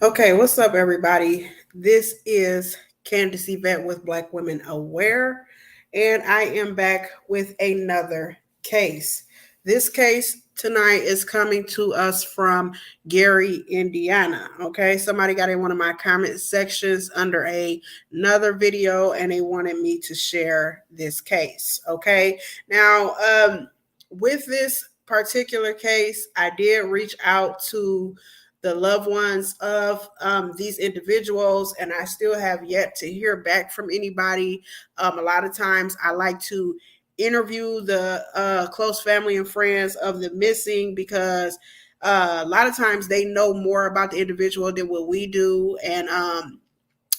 Okay, what's up, everybody? This is Candace Yvette with Black Women Aware, and I am back with another case. This case tonight is coming to us from Gary, Indiana. Okay, somebody got in one of my comment sections under another video, and they wanted me to share this case. Okay, now with this particular case, I did reach out to the loved ones of these individuals, and I still have yet to hear back from anybody. A lot of times, I like to interview the close family and friends of the missing because a lot of times they know more about the individual than what we do, and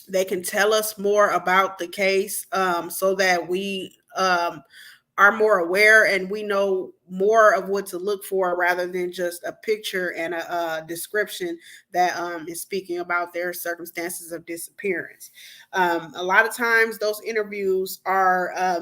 they can tell us more about the case so that we are more aware and we know more of what to look for rather than just a picture and a description that is speaking about their circumstances of disappearance. A lot of times those interviews are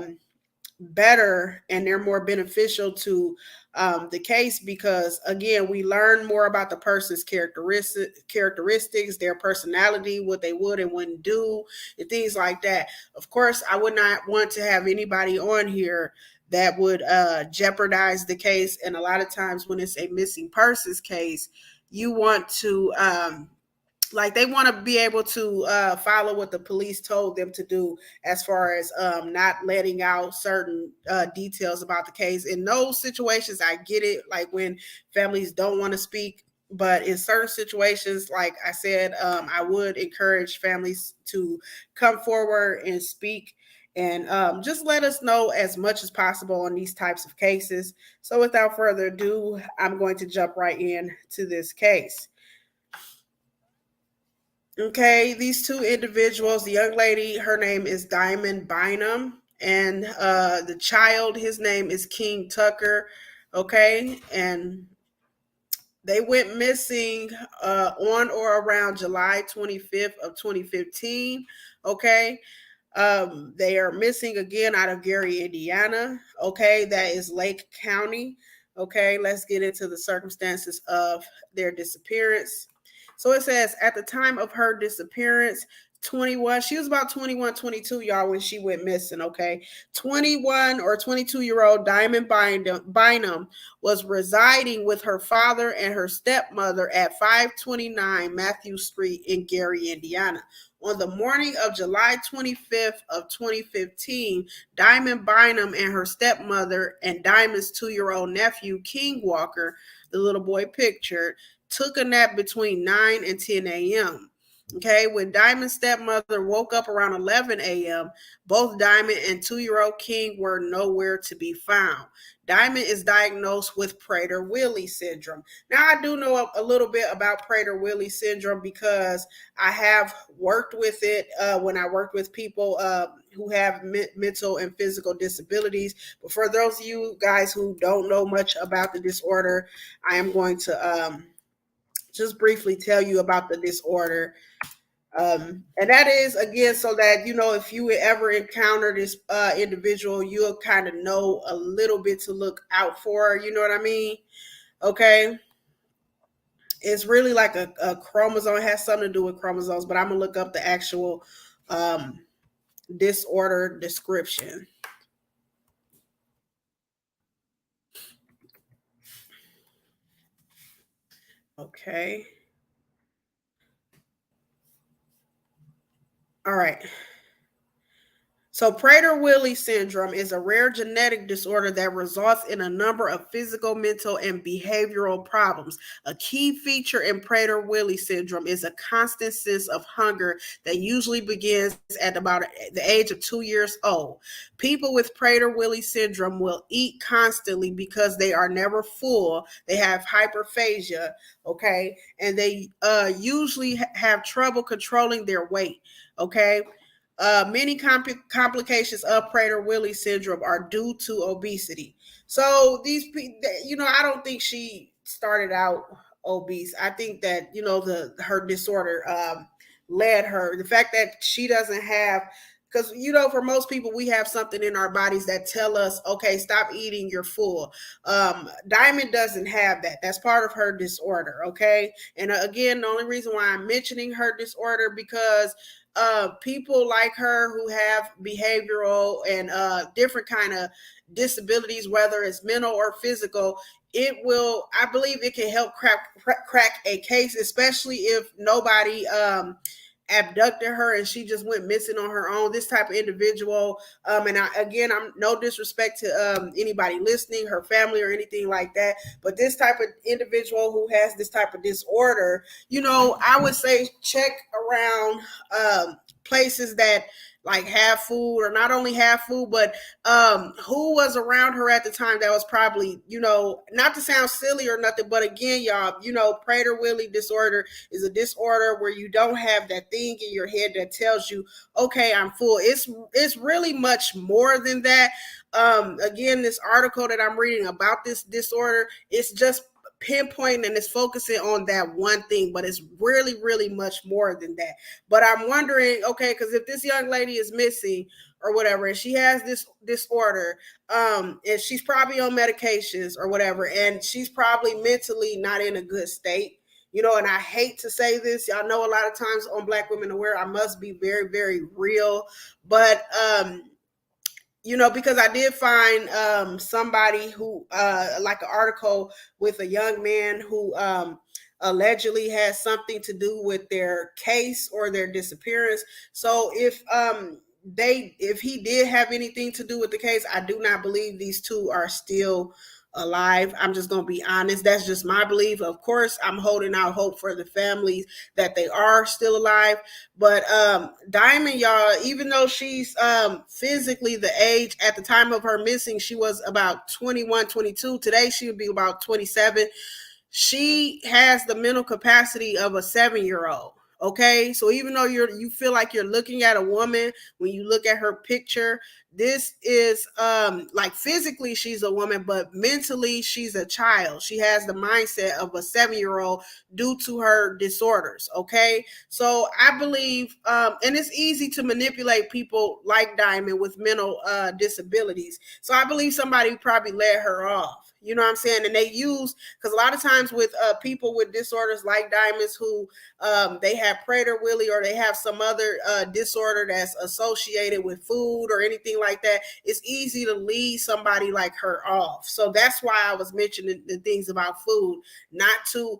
better and they're more beneficial to the case because again we learn more about the person's characteristics, their personality, what they would and wouldn't do, and things like that. Of course, I would not want to have anybody on here that would jeopardize the case, and a lot of times when it's a missing persons case, you want to like they want to be able to follow what the police told them to do as far as not letting out certain details about the case. In those situations, I get it, like when families don't want to speak. But in certain situations, like I said, I would encourage families to come forward and speak and just let us know as much as possible on these types of cases. So without further ado, I'm going to jump right in to this case. Okay, these two individuals, the young lady, her name is Diamond Bynum, and the child, his name is King Tucker. Okay, and they went missing on or around July 25th of 2015. Okay, they are missing again out of Gary, Indiana. Okay, that is Lake County. Okay, let's get into the circumstances of their disappearance. So it says at the time of her disappearance, 21, she was about 21, 22, y'all, when she went missing. Okay, 21 or 22-year-old Diamond Bynum was residing with her father and her stepmother at 529 Matthew Street in Gary, Indiana. On the morning of July 25th of 2015, Diamond Bynum and her stepmother and Diamond's 2-year-old nephew, King Walker, the little boy pictured, took a nap between 9 and 10 a.m. Okay, when Diamond's stepmother woke up around 11 a.m., both Diamond and 2-year-old King were nowhere to be found. Diamond is diagnosed with Prader-Willi syndrome. Now, I do know a little bit about Prader-Willi syndrome because I have worked with it when I worked with people who have mental and physical disabilities. But for those of you guys who don't know much about the disorder, I am going to just briefly tell you about the disorder. And that is again so that you know if you would ever encounter this individual, you'll kind of know a little bit to look out for. You know what I mean? Okay. It's really like a chromosome. It has something to do with chromosomes, but I'm gonna look up the actual um, disorder description. Okay. All right. So, Prader-Willi syndrome is a rare genetic disorder that results in a number of physical, mental, and behavioral problems. A key feature in Prader-Willi syndrome is a constant sense of hunger that usually begins at about the age of 2 years old. People with Prader-Willi syndrome will eat constantly because they are never full. They have hyperphagia, okay, and they usually have trouble controlling their weight, okay. Many complications of Prader-Willi syndrome are due to obesity. So these, you know, I don't think she started out obese. I think that you know the her disorder led her. The fact that she doesn't have because for most people, we have something in our bodies that tell us, okay, stop eating, you're full. Diamond doesn't have that. That's part of her disorder. Okay. And again, the only reason why I'm mentioning her disorder, because people like her who have behavioral and different kind of disabilities, whether it's mental or physical, it will, I believe it can help crack a case, especially if nobody abducted her and she just went missing on her own. This type of individual, and I'm no disrespect to anybody listening, her family or anything like that, but this type of individual who has this type of disorder, I would say check around places that like have food, or not only have food, but who was around her at the time that was probably, not to sound silly or nothing, but again, y'all, Prader-Willi disorder is a disorder where you don't have that thing in your head that tells you, okay, I'm full. It's really much more than that. Again, this article that I'm reading about this disorder, it's just pinpointing and it's focusing on that one thing, but it's really, really much more than that. But I'm wondering, okay, because if this young lady is missing or whatever, and she has this disorder, and she's probably on medications or whatever, and she's probably mentally not in a good state. And I hate to say this, y'all know a lot of times on Black Women Aware, I must be very, very real, but because I did find somebody who, like an article with a young man who allegedly has something to do with their case or their disappearance. So if he did have anything to do with the case, I do not believe these two are still alive. I'm just going to be honest. That's just my belief. Of course, I'm holding out hope for the families that they are still alive. But Diamond, y'all, even though she's physically the age at the time of her missing, she was about 21, 22. Today, she would be about 27. She has the mental capacity of a 7-year-old. Okay, so even though you feel like you're looking at a woman when you look at her picture, this is like physically she's a woman, but mentally she's a child. She has the mindset of a 7-year-old due to her disorders. Okay, so I believe, and it's easy to manipulate people like Diamond with mental disabilities. So I believe somebody probably let her off. You know what I'm saying? And they use, because a lot of times with people with disorders like Diamonds who they have Prader-Willi or they have some other disorder that's associated with food or anything like that, it's easy to lead somebody like her off. So that's why I was mentioning the things about food, not to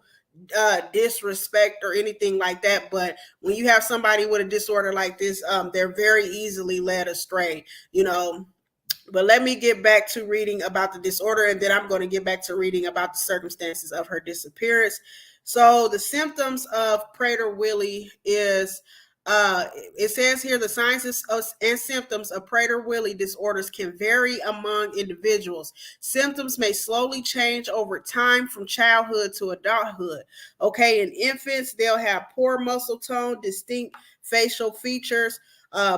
disrespect or anything like that. But when you have somebody with a disorder like this, they're very easily led astray, But let me get back to reading about the disorder, and then I'm going to get back to reading about the circumstances of her disappearance. So the symptoms of Prader-Willi is, it says here, the signs and symptoms of Prader-Willi disorders can vary among individuals. Symptoms may slowly change over time from childhood to adulthood. Okay, in infants, they'll have poor muscle tone, distinct facial features,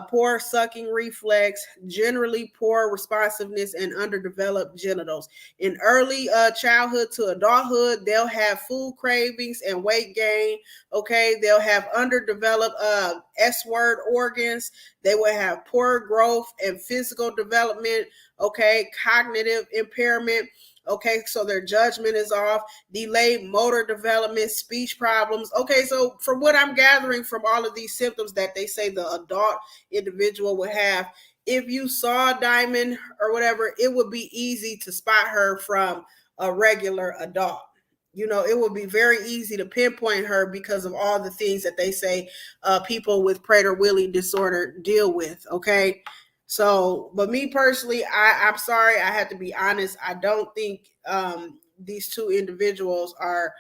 poor sucking reflex, generally poor responsiveness, and underdeveloped genitals. In early childhood to adulthood, they'll have food cravings and weight gain. Okay, they'll have underdeveloped S-word organs. They will have poor growth and physical development. Okay, cognitive impairment. Okay, so their judgment is off, delayed motor development, speech problems. Okay, so from what I'm gathering from all of these symptoms that they say the adult individual would have, if you saw Diamond or whatever, it would be easy to spot her from a regular adult. It would be very easy to pinpoint her because of all the things that they say people with Prader-Willi disorder deal with. Okay. So, but me personally, I'm sorry, I have to be honest. I don't think these two individuals are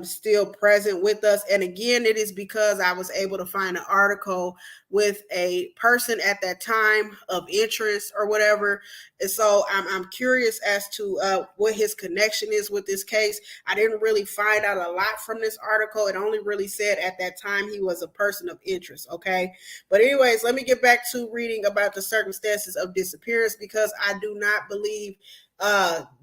still present with us. And again, it is because I was able to find an article with a person at that time of interest or whatever. And so I'm curious as to what his connection is with this case. I didn't really find out a lot from this article. It only really said at that time he was a person of interest. Okay. But anyways, let me get back to reading about the circumstances of disappearance, because I do not believe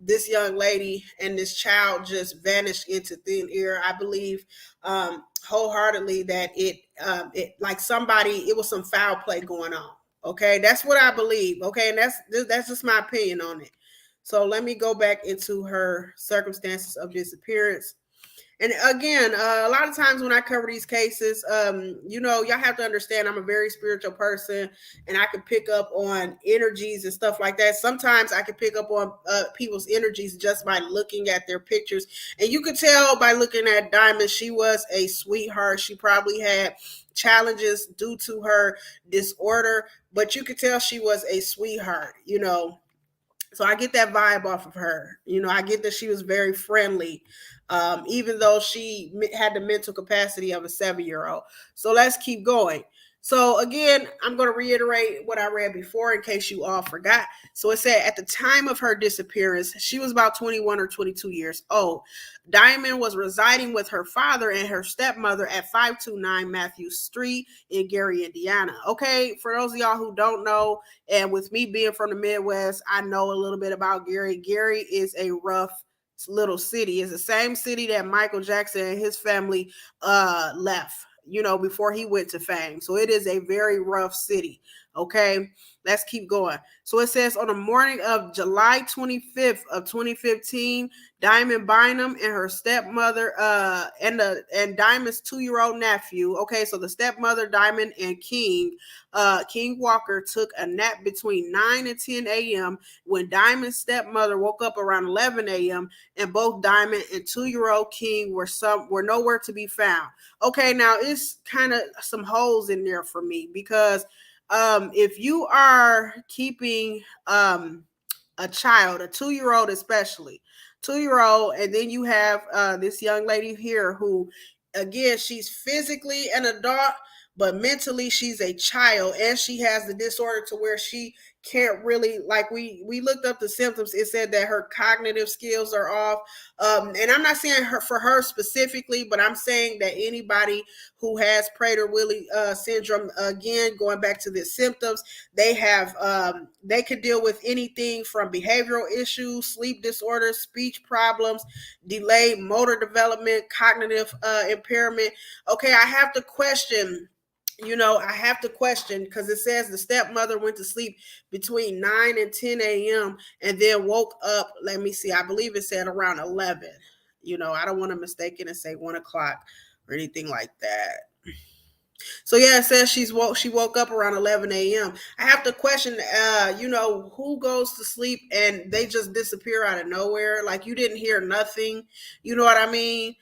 this young lady and this child just vanished into thin air. I believe wholeheartedly that it like somebody, it was some foul play going on. Okay, that's what I believe. Okay, and that's just my opinion on it. So let me go back into her circumstances of disappearance. And again, a lot of times when I cover these cases, y'all have to understand I'm a very spiritual person, and I can pick up on energies and stuff like that. Sometimes I can pick up on people's energies just by looking at their pictures, and you could tell by looking at Diamond, she was a sweetheart. She probably had challenges due to her disorder, but you could tell she was a sweetheart. So I get that vibe off of her. I get that she was very friendly, even though she had the mental capacity of a 7-year-old. So let's keep going. So again, I'm going to reiterate what I read before in case you all forgot. So it said at the time of her disappearance, she was about 21 or 22 years old. Diamond was residing with her father and her stepmother at 529 Matthews Street in Gary, Indiana. Okay, for those of y'all who don't know, and with me being from the Midwest, I know a little bit about Gary. Gary is a rough little city. It's the same city that Michael Jackson and his family left, before he went to fame. So it is a very rough city. Okay, let's keep going. So it says on the morning of July 25th of 2015, Diamond Bynum and her stepmother and Diamond's 2-year-old nephew. Okay, so the stepmother, Diamond, and King Walker took a nap between 9 and 10 a.m. when Diamond's stepmother woke up around 11 a.m. and both Diamond and 2-year-old King were nowhere to be found. Okay, now it's kind of some holes in there for me because if you are keeping a child, a 2-year-old especially, 2-year-old, and then you have this young lady here who, again, she's physically an adult, but mentally she's a child, and she has the disorder to where she can't really, like, we looked up the symptoms. It said that her cognitive skills are off, and I'm not saying for her specifically, but I'm saying that anybody who has Prader-Willi syndrome, again, going back to the symptoms, they could deal with anything from behavioral issues, sleep disorders, speech problems, delayed motor development, cognitive impairment. Okay, I have to question because it says the stepmother went to sleep between 9 and 10 a.m. and then woke up. Let me see. I believe it said around 11. I don't want to mistake it and say 1 o'clock or anything like that. So yeah, it says she woke up around 11 a.m. I have to question, who goes to sleep and they just disappear out of nowhere? Like you didn't hear nothing. You know what I mean?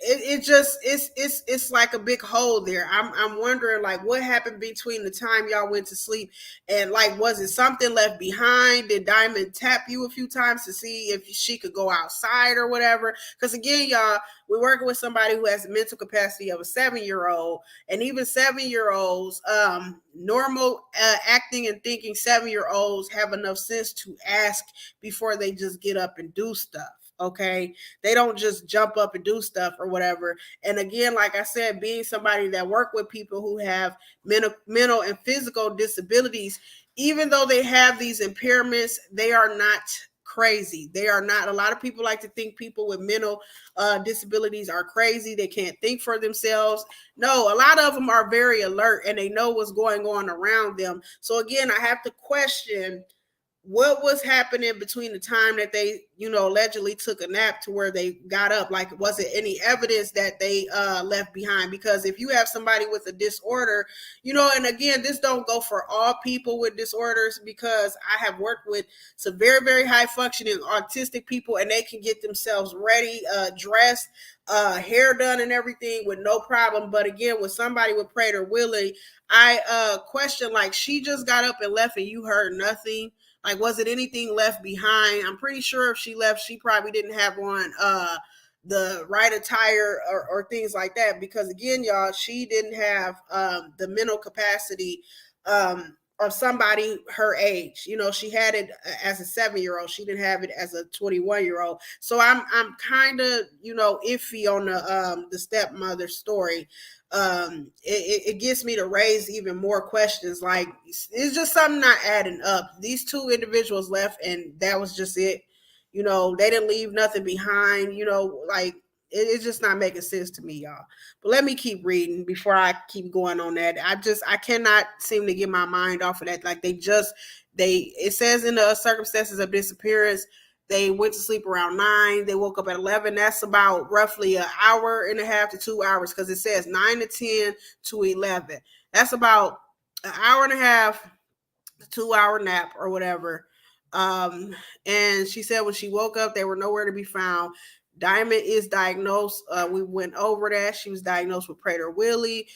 It's like a big hole there. I'm wondering like what happened between the time y'all went to sleep and like was it something left behind? Did Diamond tap you a few times to see if she could go outside or whatever? Because again, y'all, we're working with somebody who has the mental capacity of a 7-year-old, and even 7-year-olds, normal acting and thinking 7-year-olds have enough sense to ask before they just get up and do stuff. Okay, they don't just jump up and do stuff or whatever. And again, like I said, being somebody that work with people who have mental and physical disabilities, even though they have these impairments, they are not crazy. They are not. A lot of people like to think people with mental disabilities are crazy. They can't think for themselves. No, a lot of them are very alert and they know what's going on around them. So again, I have to question what was happening between the time that they, allegedly took a nap to where they got up. Like, was it any evidence that they left behind? Because if you have somebody with a disorder, and again, this don't go for all people with disorders, because I have worked with some very, very high functioning autistic people, and they can get themselves ready, dressed, hair done and everything with no problem. But again, with somebody with Prader-Willi, I question, like, she just got up and left and you heard nothing. Like, was it anything left behind? I'm pretty sure if she left, she probably didn't have on the right attire or things like that. Because again, y'all, she didn't have the mental capacity of somebody her age. She had it as a 7-year-old. She didn't have it as a 21-year-old. So I'm kind of iffy on the stepmother story. It gets me to raise even more questions. Like, it's just something not adding up. These two individuals left and that was just it. They didn't leave nothing behind. Like, It's just not making sense to me, y'all. But let me keep reading before I keep going on that. I cannot seem to get my mind off of that. Like it says in the circumstances of disappearance, they went to sleep around 9. They woke up at 11. That's about roughly an hour and a half to 2 hours, because it says 9 to 10 to 11. That's about an hour and a half, 2 hour nap or whatever. And she said when she woke up, they were nowhere to be found. Diamond is diagnosed. We went over that. She was diagnosed with Prader-Willi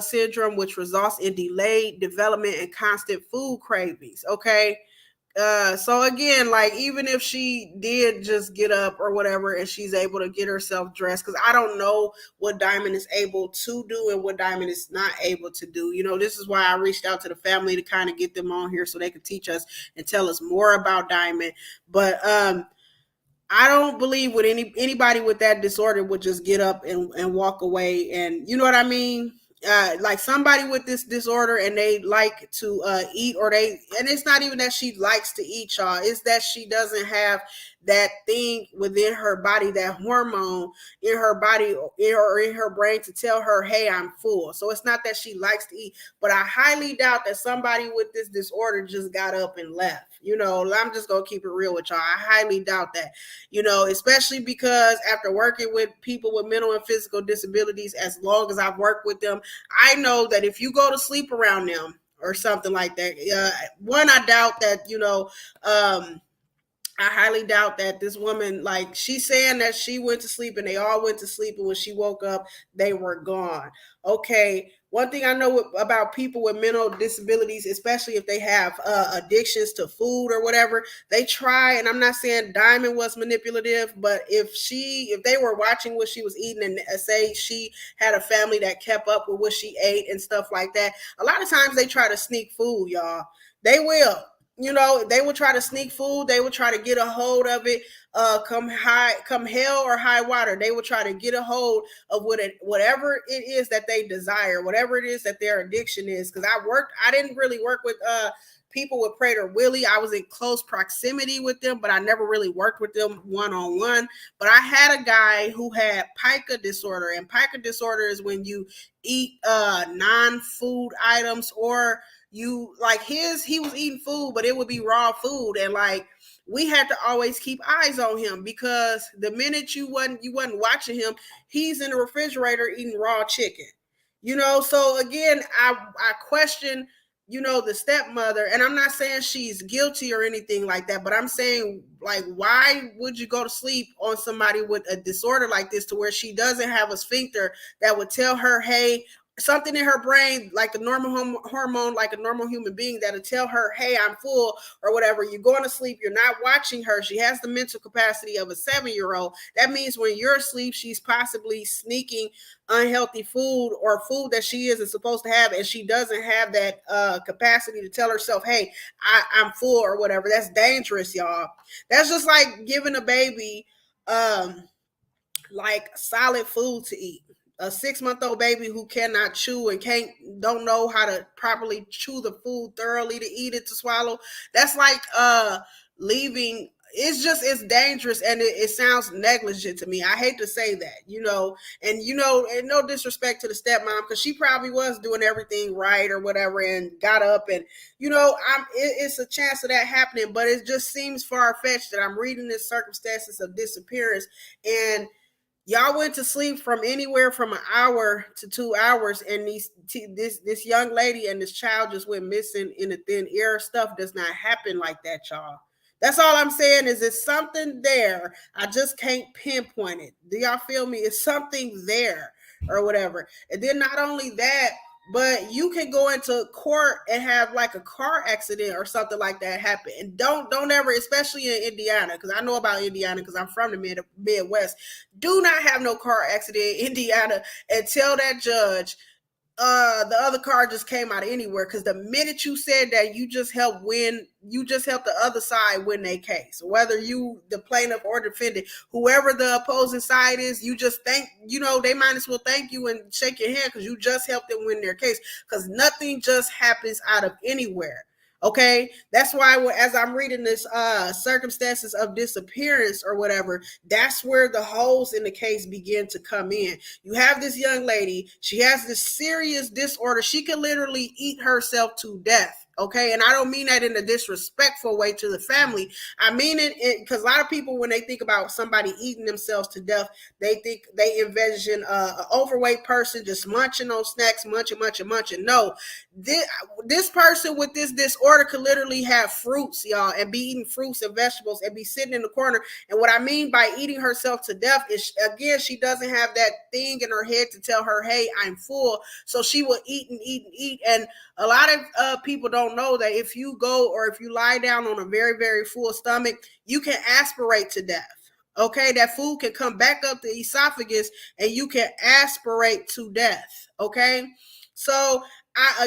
syndrome, which results in delayed development and constant food cravings. Okay. So again, like, even if she did just get up or whatever and she's able to get herself dressed, because I don't know what Diamond is able to do and what Diamond is not able to do. This is why I reached out to the family to kind of get them on here so they could teach us and tell us more about Diamond. But I don't believe with anybody with that disorder would just get up and walk away, and you know what I mean? Like, somebody with this disorder and they like to eat, and it's not even that she likes to eat, y'all. It's that she doesn't have that thing within her body, that hormone in her body or in her brain to tell her, hey, I'm full. So it's not that she likes to eat, but I highly doubt that somebody with this disorder just got up and left. I'm just going to keep it real with y'all. I highly doubt that, especially because after working with people with mental and physical disabilities, as long as I've worked with them, I know that if you go to sleep around them or something like that, one, I doubt that, I highly doubt that this woman, like, she's saying that she went to sleep and they all went to sleep, and when she woke up, they were gone. Okay. One thing I know about people with mental disabilities, especially if they have addictions to food or whatever, they try, and I'm not saying Diamond was manipulative, but if they were watching what she was eating, and say she had a family that kept up with what she ate and stuff like that, a lot of times they try to sneak food, y'all. They will. They will try to sneak food. They will try to get a hold of it. Come hell or high water, they will try to get a hold of whatever it is that they desire, whatever it is that their addiction is. Because I didn't really work with people with Prader-Willi. I was in close proximity with them, but I never really worked with them one-on-one. But I had a guy who had pica disorder, and pica disorder is when you eat non-food items, or you, like, he was eating food, but it would be raw food, and like, we had to always keep eyes on him, because the minute you wasn't watching him, he's in the refrigerator eating raw chicken. So again, I question, the stepmother, and I'm not saying she's guilty or anything like that, but I'm saying, like, why would you go to sleep on somebody with a disorder like this, to where she doesn't have a sphincter that would tell her, hey, something in her brain, like a normal hormone, like a normal human being, that'll tell her, hey, I'm full or whatever. You're going to sleep. You're not watching her. She has the mental capacity of a 7-year-old. That means when you're asleep, she's possibly sneaking unhealthy food, or food that she isn't supposed to have, and she doesn't have that capacity to tell herself, hey, I'm full or whatever. That's dangerous, y'all. That's just like giving a baby like solid food to eat. A 6-month-old baby who cannot chew and don't know how to properly chew the food thoroughly to eat it, to swallow. That's like leaving. It's dangerous, and it sounds negligent to me. I hate to say that, and no disrespect to the stepmom, because she probably was doing everything right or whatever, and got up, and it's a chance of that happening, but it just seems far-fetched that I'm reading this circumstances of disappearance, and y'all went to sleep from anywhere from an hour to 2 hours, and this young lady and this child just went missing in a thin air. Stuff does not happen like that, y'all. That's all I'm saying, is it's something there. I just can't pinpoint it. Do y'all feel me? It's something there or whatever. And then not only that, but you can go into court and have like a car accident or something like that happen. And don't ever, especially in Indiana, because I know about Indiana because I'm from the Midwest, do not have no car accident in Indiana and tell that judge the other car just came out of anywhere, because the minute you said that, you just helped the other side win their case. Whether you the plaintiff or defendant, whoever the opposing side is, you just they might as well thank you and shake your hand, because you just helped them win their case, because nothing just happens out of anywhere. Okay, that's why as I'm reading this circumstances of disappearance or whatever, that's where the holes in the case begin to come in. You have this young lady, she has this serious disorder. She can literally eat herself to death. Okay, and I don't mean that in a disrespectful way to the family. I mean it because a lot of people, when they think about somebody eating themselves to death, they envision an overweight person just munching on snacks, munching. No, this person with this disorder could literally have fruits, y'all, and be eating fruits and vegetables and be sitting in the corner. And what I mean by eating herself to death is, again, she doesn't have that thing in her head to tell her, hey, I'm full. So she will eat and eat and eat. And a lot of people don't know that if you go or if you lie down on a very, very full stomach, you can aspirate to death. Okay, that food can come back up the esophagus and you can aspirate to death. Okay, so I'm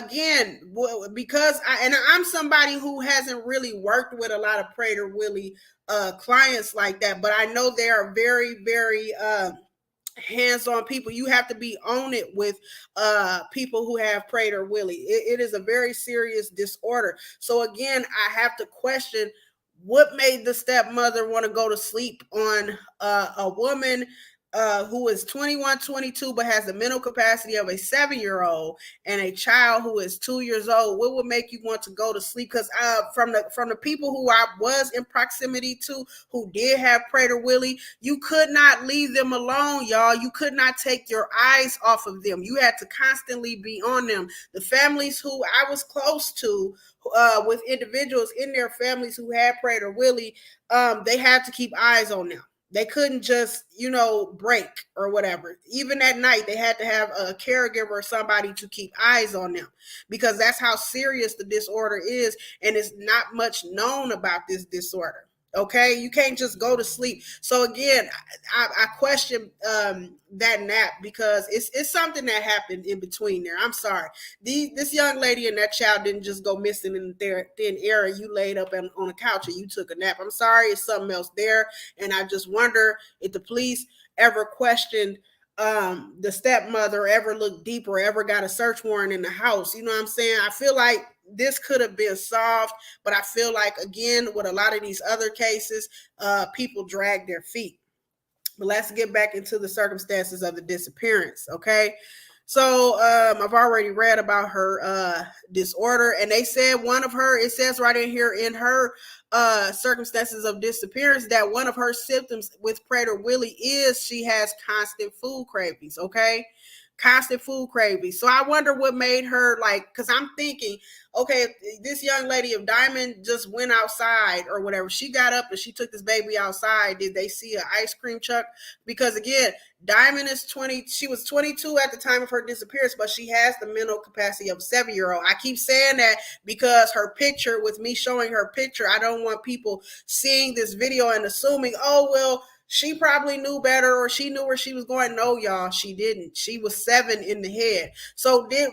somebody who hasn't really worked with a lot of Prater Willie clients like that, but I know they are very, very hands-on people. You have to be on it with people who have Prater Willie. It is a very serious disorder. So again, I have to question what made the stepmother want to go to sleep on a woman who is 21, 22, but has the mental capacity of a 7-year-old, and a child who is 2 years old. What would make you want to go to sleep? Because from the people who I was in proximity to, who did have Prater Willie, you could not leave them alone, y'all. You could not take your eyes off of them. You had to constantly be on them. The families who I was close to, with individuals in their families who had Prater Willie, they had to keep eyes on them. They couldn't just, break or whatever. Even at night, they had to have a caregiver or somebody to keep eyes on them, because that's how serious the disorder is, and it's not much known about this disorder. Okay, you can't just go to sleep. So again, I question that nap, because it's something that happened in between there. I'm sorry. This young lady and that child didn't just go missing in the thin air and you laid up on a couch and you took a nap. I'm sorry, it's something else there. And I just wonder if the police ever questioned the stepmother, ever looked deeper, ever got a search warrant in the house. You know what I'm saying? I feel like this could have been solved, but I feel like, again, with a lot of these other cases, people drag their feet. But let's get back into the circumstances of the disappearance, okay? So I've already read about her disorder, and they said it says right in here in her circumstances of disappearance that one of her symptoms with Prater Willie is she has constant food cravings, okay? Constant food cravings. So I wonder what made her, because I'm thinking, okay, this young lady, if Diamond just went outside or whatever, she got up and she took this baby outside, did they see an ice cream truck? Because again, Diamond is 20, she was 22 at the time of her disappearance, but she has the mental capacity of a 7-year-old. I keep saying that because her picture, with me showing her picture, I don't want people seeing this video and assuming, oh, well, she probably knew better, or she knew where she was going. No, y'all, she didn't. She was 7 in the head. So did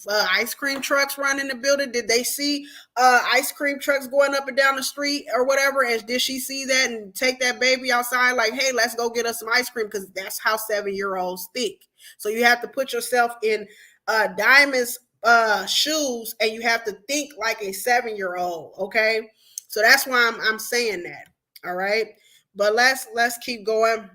ice cream trucks run in the building? Did they see ice cream trucks going up and down the street or whatever? And did she see that and take that baby outside like, hey, let's go get us some ice cream? Because that's how 7-year-olds think. So you have to put yourself in Diamond's shoes, and you have to think like a 7-year-old, okay? So that's why I'm saying that, all right? But let's keep going.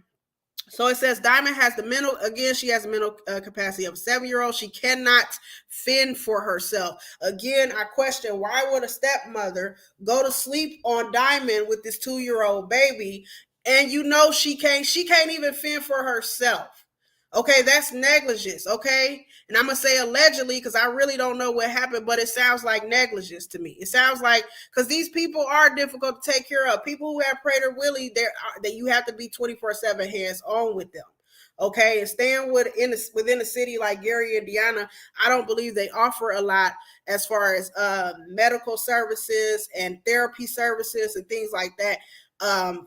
So it says Diamond has the mental, again, she has the mental capacity of a 7-year-old. She cannot fend for herself. Again, I question, why would a stepmother go to sleep on Diamond with this 2-year-old baby, and she can't even fend for herself? Okay, that's negligence, okay? And I'm going to say allegedly, because I really don't know what happened, but it sounds like negligence to me. It sounds like, because these people are difficult to take care of. People who have Prater Willie, that you have to be 24/7 hands on with them. Okay, and staying within a city like Gary, Indiana, I don't believe they offer a lot as far as medical services and therapy services and things like that.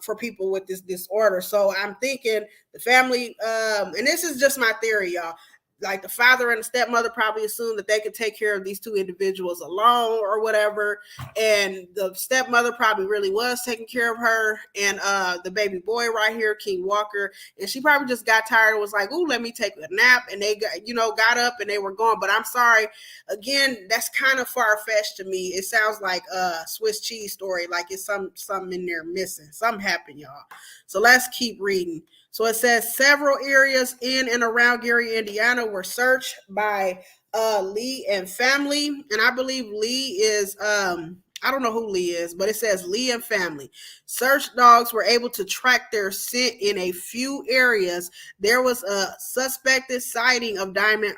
For people with this disorder. So I'm thinking the family, and this is just my theory, y'all. like the father and the stepmother probably assumed that they could take care of these two individuals alone or whatever, and the stepmother probably really was taking care of her and the baby boy right here, King Walker, and she probably just got tired and was like, "Ooh, let me take a nap," and they got up and they were gone. But I'm sorry, again, that's kind of far fetched to me. It sounds like a Swiss cheese story, like it's something in there missing. Something happened, y'all. So let's keep reading. So it says several areas in and around Gary, Indiana were searched by Lee and family. And I believe Lee is I don't know who Lee is, but it says Lee and family. Search dogs were able to track their scent in a few areas. There was a suspected sighting of Diamond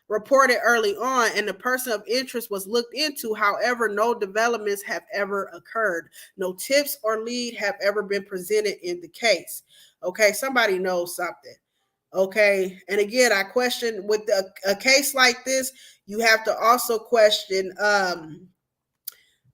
reported early on, and the person of interest was looked into. However, no developments have ever occurred. No tips or lead have ever been presented in the case. Okay, somebody knows something. Okay, and again, I question with a case like this, you have to also question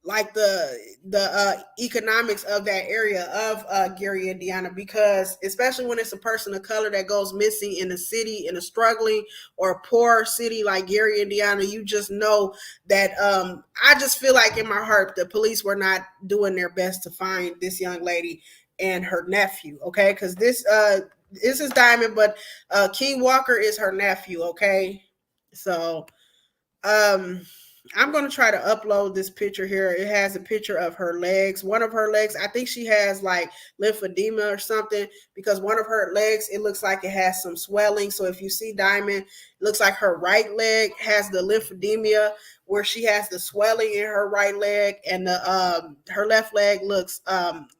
like the economics of that area of Gary, Indiana, because especially when it's a person of color that goes missing in a city, in a struggling or poor city like Gary, Indiana, you just know that I just feel like in my heart the police were not doing their best to find this young lady and her nephew. Okay, because this is Diamond, but King Walker is her nephew. Okay, so um I'm going to try to upload this picture here. It has a picture of her legs. One of her legs, I think she has like lymphedema or something, because one of her legs, it looks like it has some swelling. So if you see Diamond, it looks like her right leg has the lymphedema where she has the swelling in her right leg, and the her left leg looks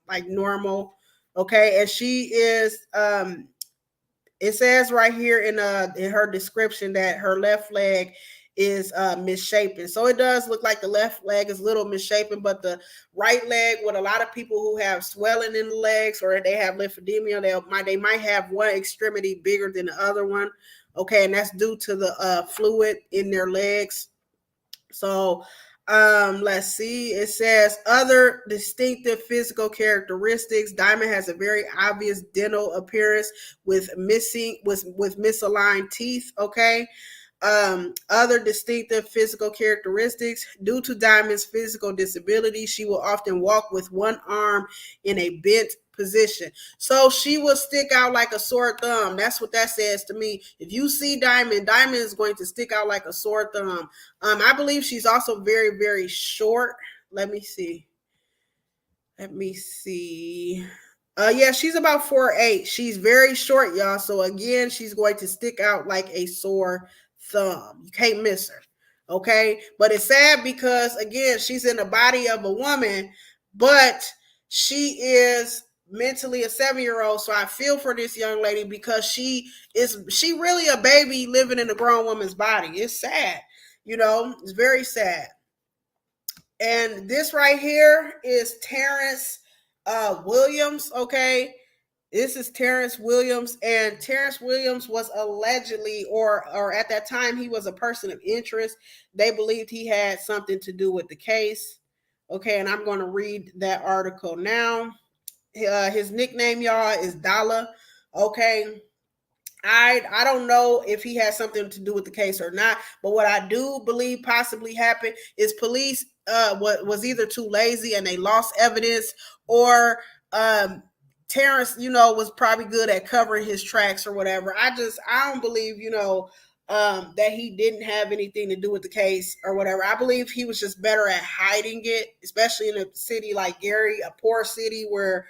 like normal. Okay, and she is it says right here in her description that her left leg is misshapen. So it does look like the left leg is a little misshapen, but the right leg, with a lot of people who have swelling in the legs or they have lymphedema, they might have one extremity bigger than the other one. Okay, and that's due to the fluid in their legs. So let's see. It says other distinctive physical characteristics. Diamond has a very obvious dental appearance with misaligned teeth. Okay. Other distinctive physical characteristics. Due to Diamond's physical disability, she will often walk with one arm in a bent position. So she will stick out like a sore thumb. That's what that says to me. If you see Diamond, Diamond is going to stick out like a sore thumb. I believe she's also very, very short. Let me see. Let me see. Yeah, she's about 4'8". She's very short, y'all. So again, she's going to stick out like a sore thumb. You can't miss her. Okay. But it's sad because again, she's in the body of a woman, but she is mentally a 7-year-old. So I feel for this young lady because she really a baby living in a grown woman's body. It's sad. It's very sad. And this right here is Terrence Williams. Okay. This is Terrence Williams, and Terrence Williams was allegedly, or at that time, he was a person of interest. They believed he had something to do with the case. Okay, and I'm going to read that article now. His nickname, y'all, is Dala. Okay, I don't know if he has something to do with the case or not, but what I do believe possibly happened is police was either too lazy and they lost evidence, or Terrence, was probably good at covering his tracks or whatever. I don't believe, that he didn't have anything to do with the case or whatever. I believe he was just better at hiding it, especially in a city like Gary, a poor city where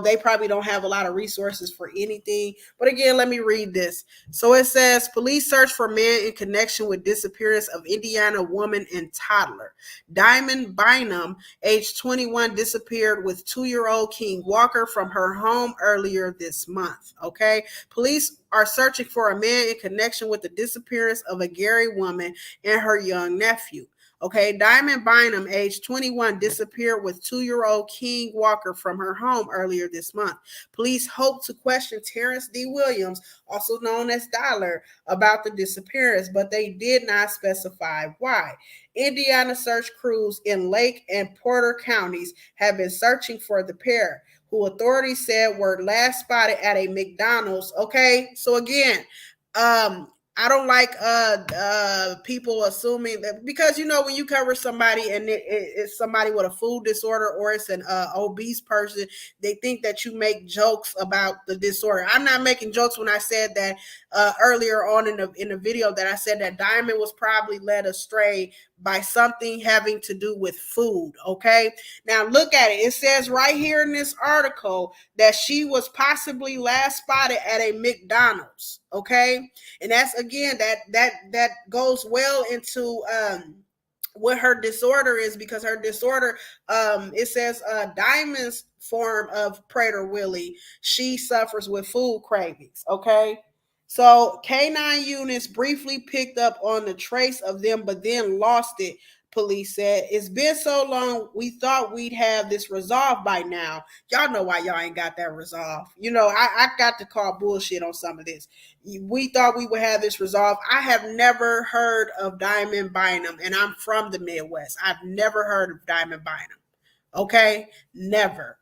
they probably don't have a lot of resources for anything. But again, let me read this. So it says, police search for man in connection with disappearance of Indiana woman and toddler. Diamond Bynum, age 21, disappeared with 2-year-old King Walker from her home earlier this month. Okay. Police are searching for a man in connection with the disappearance of a Gary woman and her young nephew. Okay, Diamond Bynum, age 21, disappeared with 2-year-old King Walker from her home earlier this month. Police hope to question Terrence D. Williams, also known as Dollar, about the disappearance, but they did not specify why. Indiana search crews in Lake and Porter counties have been searching for the pair, who authorities said were last spotted at a McDonald's. Okay, so again, I don't like people assuming that, because when you cover somebody and it's somebody with a food disorder or it's an obese person, they think that you make jokes about the disorder. I'm not making jokes when I said that earlier on in the video, that I said that Diamond was probably led astray by something having to do with food. Okay, now look at it. It says right here in this article that she was possibly last spotted at a McDonald's. Okay, and that's, again, that goes well into what her disorder is, because her disorder, it says Diamond's form of Prader-Willi, she suffers with food cravings. Okay, so canine units briefly picked up on the trace of them, but then lost it. Police said, it's been so long, we thought we'd have this resolved by now. Y'all know why y'all ain't got that resolved. I got to call bullshit on some of this. We thought we would have this resolved. I have never heard of Diamond Bynum, and I'm from the Midwest. I've never heard of Diamond Bynum. Okay? Never.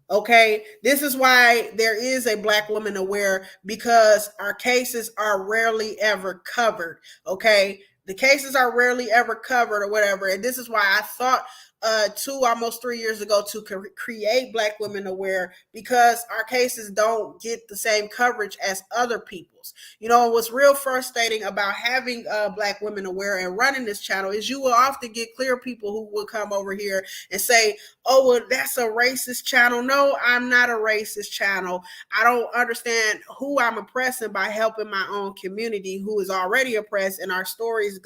Okay, this is why there is a Black Woman Aware, because our cases are rarely ever covered. Okay, the cases are rarely ever covered or whatever, and this is why I thought almost 3 years ago to create Black Women Aware, because our cases don't get the same coverage as other people's. What's real frustrating about having Black Women Aware and running this channel is you will often get clear people who will come over here and say, oh, well, that's a racist channel. No, I'm not a racist channel. I don't understand who I'm oppressing by helping my own community who is already oppressed, and our stories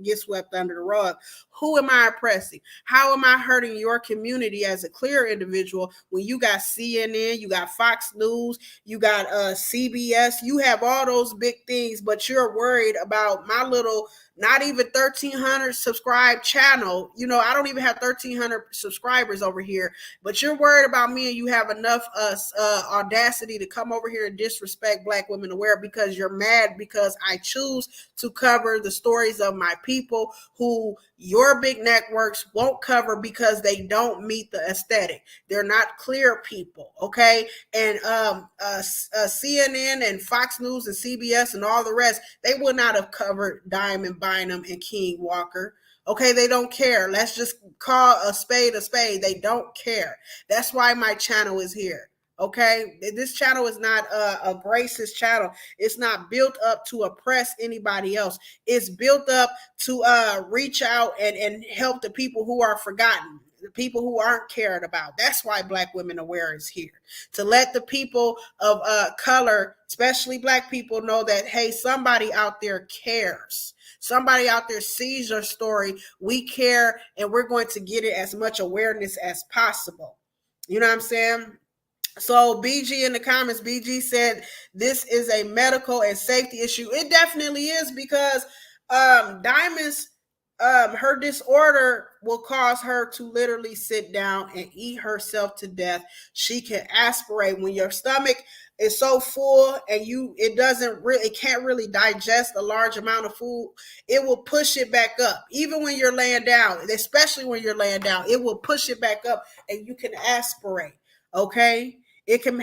get swept under the rug. Who am I oppressing? How am I hurting your community as a clear individual when you got CNN, you got Fox News, you got CBS, you have all those big things, but you're worried about my little, not even 1,300 subscribed channel. I don't even have 1,300 subscribers over here, but you're worried about me, and you have enough audacity to come over here and disrespect Black Women Aware because you're mad because I choose to cover the stories of my people who your big networks won't cover because they don't meet the aesthetic. They're not clear people, okay? And CNN and Fox News and CBS and all the rest, they would not have covered Diamond Bynum and King Walker. Okay, they don't care. Let's just call a spade a spade. They don't care. That's why my channel is here. Okay, this channel is not a racist channel. It's not built up to oppress anybody else. It's built up to reach out and help the people who are forgotten, the people who aren't cared about. That's why Black Women Aware is here, to let the people of color, especially Black people, know that, hey, somebody out there cares. Somebody out there sees your story. We care, and we're going to get it as much awareness as possible. You know what I'm saying? So BG in the comments, BG said this is a medical and safety issue. It definitely is, because Diamond's her disorder will cause her to literally sit down and eat herself to death. She can aspirate when your stomach is so full and it can't really digest a large amount of food. It will push it back up, even when you're laying down, especially when you're laying down. It will push it back up, and you can aspirate. Okay, it can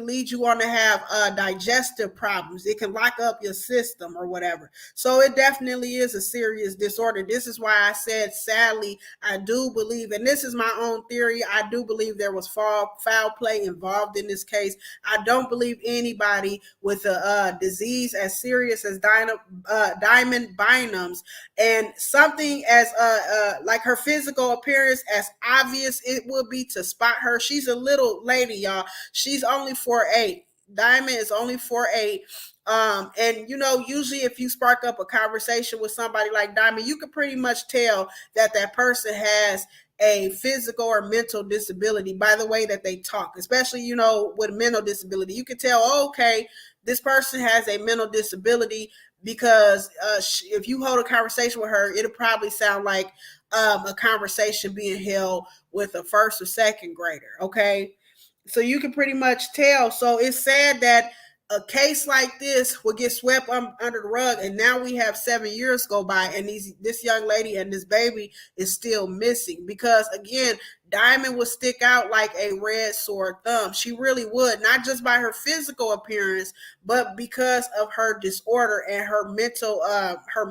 lead you on to have digestive problems. It can lock up your system or whatever. So it definitely is a serious disorder. This is why I said, sadly, I do believe, and this is my own theory, I do believe there was foul play involved in this case. I don't believe anybody with a disease as serious as Diamond Bynum's, and something as like her physical appearance, as obvious it would be to spot her. She's a little lady, y'all. She's only 4'8". Diamond is only 4'8". And usually if you spark up a conversation with somebody like Diamond, you can pretty much tell that that person has a physical or mental disability by the way that they talk, especially, with mental disability. You can tell, oh, okay, this person has a mental disability, because if you hold a conversation with her, it'll probably sound like a conversation being held with a first or second grader. Okay, so you can pretty much tell. So it's sad that a case like this will get swept under the rug, and now we have 7 years go by, and this young lady and this baby is still missing. Because again, Diamond would stick out like a red sore thumb. She really would, not just by her physical appearance, but because of her disorder and her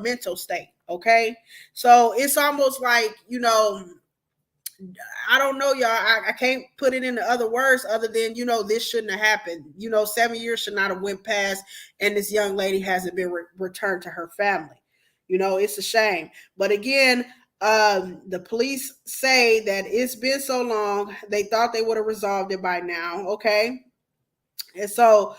mental state. Okay, so it's almost like, I don't know, y'all. I can't put it into other words other than, this shouldn't have happened. 7 years should not have went past, and this young lady hasn't been returned to her family. It's a shame. But again, the police say that it's been so long, they thought they would have resolved it by now. Okay. And so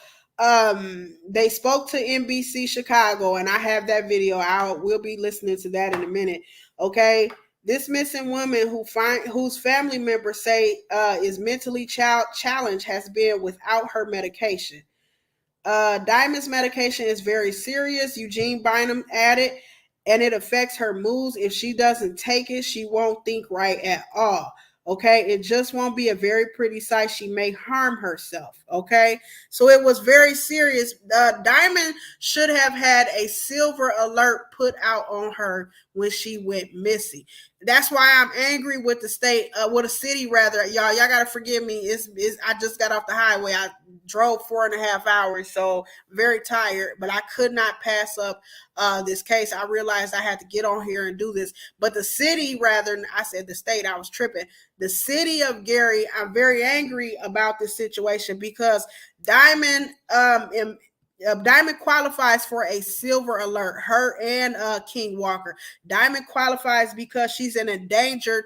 they spoke to NBC Chicago, and I have that video. We'll be listening to that in a minute. Okay. This missing woman whose family members say is mentally challenged has been without her medication. Diamond's medication is very serious, Eugene Bynum added, and it affects her moods. If she doesn't take it, she won't think right at all. Okay, it just won't be a very pretty sight. She may harm herself. Okay, so it was very serious. Diamond should have had a silver alert put out on her when she went missing. That's why I'm angry with the state, with the city rather. Y'all gotta forgive me. I just got off the highway. I drove 4.5 hours, so very tired, but I could not pass up this case. I realized I had to get on here and do this. But the city, rather, I said the state, I was tripping. The city of Gary, I'm very angry about this situation because Diamond Diamond qualifies for a silver alert. Her and King Walker. Diamond qualifies because she's an endangered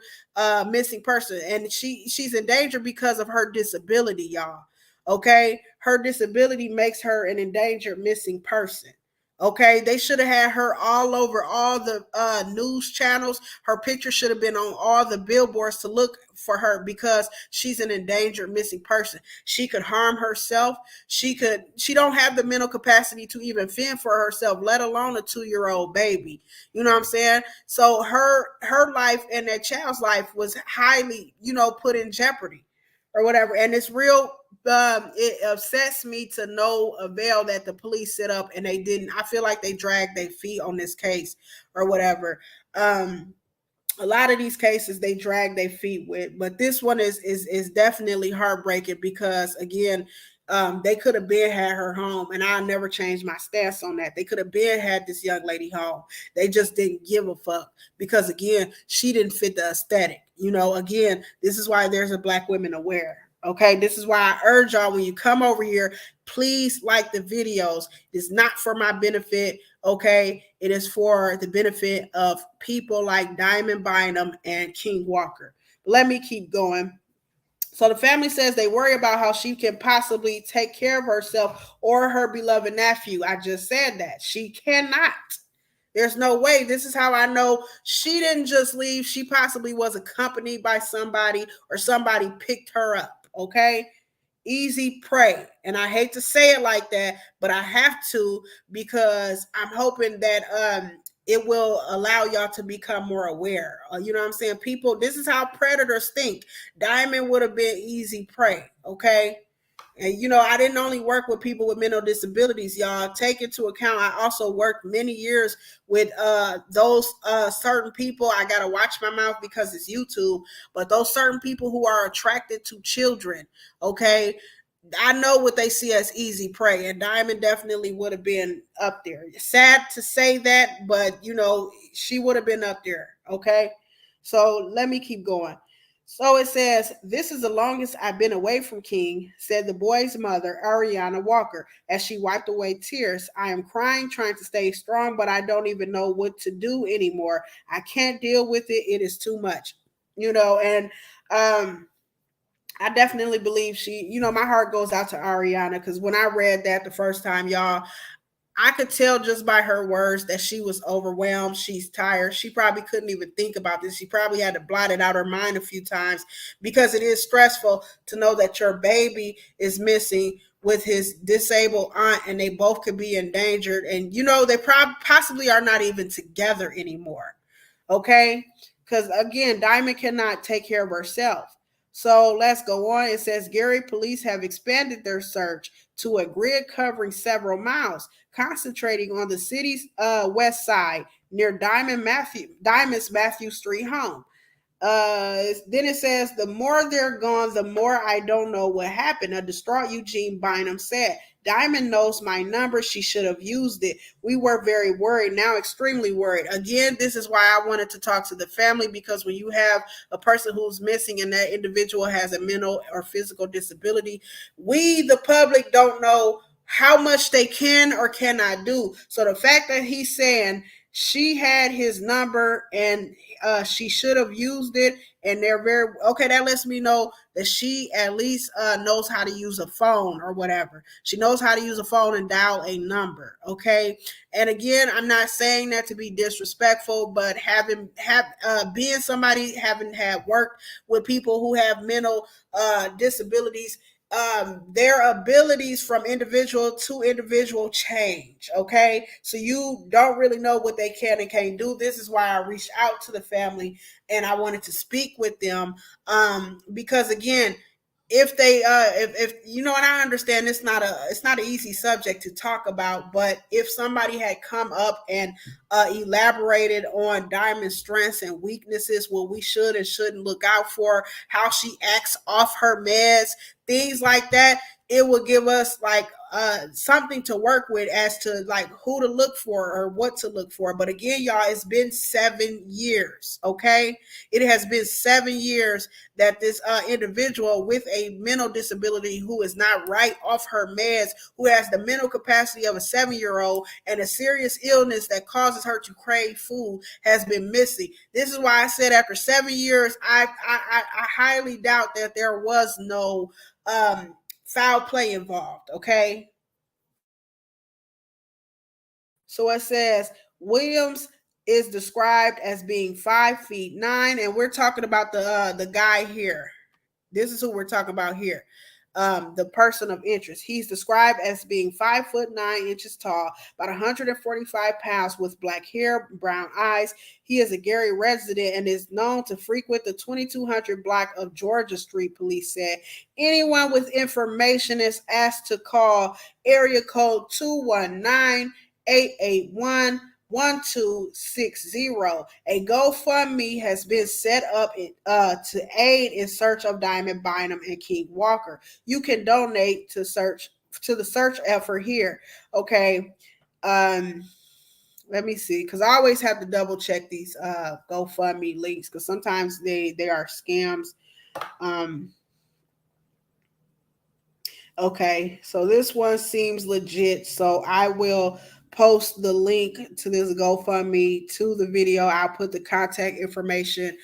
missing person, and she's endangered because of her disability, y'all. Okay, her disability makes her an endangered missing person. Okay, they should have had her all over all the news channels. Her picture should have been on all the billboards to look for her because she's an endangered missing person. She could harm herself. She don't have the mental capacity to even fend for herself, let alone a 2-year-old baby. You know what I'm saying? So her life and that child's life was highly, put in jeopardy or whatever. And it's real. It upsets me to no avail that the police sit up and they didn't. I feel like they dragged their feet on this case or whatever. A lot of these cases they drag their feet with, but this one is definitely heartbreaking because again, they could have been had her home, and I'll never change my stance on that. They could have been had this young lady home. They just didn't give a fuck because again, she didn't fit the aesthetic. Again, this is why there's a Black Women Aware. Okay, this is why I urge y'all when you come over here, please like the videos. It's not for my benefit. Okay, it is for the benefit of people like Diamond Bynum and King Walker. Let me keep going. So the family says they worry about how she can possibly take care of herself or her beloved nephew. I just said that. She cannot. There's no way. This is how I know she didn't just leave. She possibly was accompanied by somebody or somebody picked her up. Okay. Easy prey. And I hate to say it like that, but I have to because I'm hoping that it will allow y'all to become more aware. You know what I'm saying? People, this is how predators think. Diamond would have been easy prey. Okay. And, I didn't only work with people with mental disabilities, y'all. Take into account, I also worked many years with those certain people. I got to watch my mouth because it's YouTube, but those certain people who are attracted to children, okay? I know what they see as easy prey, and Diamond definitely would have been up there. Sad to say that, but, she would have been up there, okay? So let me keep going. So it says, this is the longest I've been away from King, said the boy's mother, Ariana Walker, as she wiped away tears. I am crying, trying to stay strong, but I don't even know what to do anymore. I can't deal with it. It is too much, and I definitely believe my heart goes out to Ariana because when I read that the first time, y'all, I could tell just by her words that she was overwhelmed. She's tired. She probably couldn't even think about this. She probably had to blot it out her mind a few times because it is stressful to know that your baby is missing with his disabled aunt and they both could be endangered. And, they possibly are not even together anymore. Okay? Because, again, Diamond cannot take care of herself. So let's go on. It says Gary police have expanded their search to a grid covering several miles, concentrating on the city's west side near Diamond's Matthew Street home. Then it says, the more they're gone, the more I don't know what happened. A distraught Eugene Bynum said, Diamond knows my number. She should have used it. We were very worried, now extremely worried. Again, this is why I wanted to talk to the family, because when you have a person who's missing and that individual has a mental or physical disability, we, the public, don't know how much they can or cannot do. So the fact that he's saying she had his number and she should have used it, and they're very okay, that lets me know that she at least knows how to use a phone or whatever. She knows how to use a phone and dial a number. Okay, and again, I'm not saying that to be disrespectful, but being somebody having had worked with people who have mental disabilities, their abilities from individual to individual change. Okay, so you don't really know what they can and can't do. This is why I reached out to the family and I wanted to speak with them, because again, if they if you know, and I understand it's not an easy subject to talk about, but if somebody had come up and elaborated on Diamond's strengths and weaknesses, what we should and shouldn't look out for, how she acts off her meds, things like that, it will give us like something to work with as to like who to look for or what to look for. But again, y'all, it's been 7 years. Okay, it has been 7 years that this individual with a mental disability who is not right off her meds, who has the mental capacity of a 7-year-old and a serious illness that causes her to crave food, has been missing. This is why I said after 7 years, I highly doubt that there was no foul play involved. Okay, so it says Williams is described as being 5'9", and we're talking about the guy here. This is who we're talking about here. The person of interest. He's described as being 5'9" tall, about 145 pounds, with black hair, brown eyes. He is a Gary resident and is known to frequent the 2200 block of Georgia Street, police said. Anyone with information is asked to call area code 219-881-1260. A GoFundMe has been set up to aid in search of Diamond Bynum and King Walker. You can donate to the search effort here. Okay. Let me see, because I always have to double check these GoFundMe links, because sometimes they are scams. Okay, so this one seems legit, so I will post the link to this GoFundMe to the video. I'll put the contact information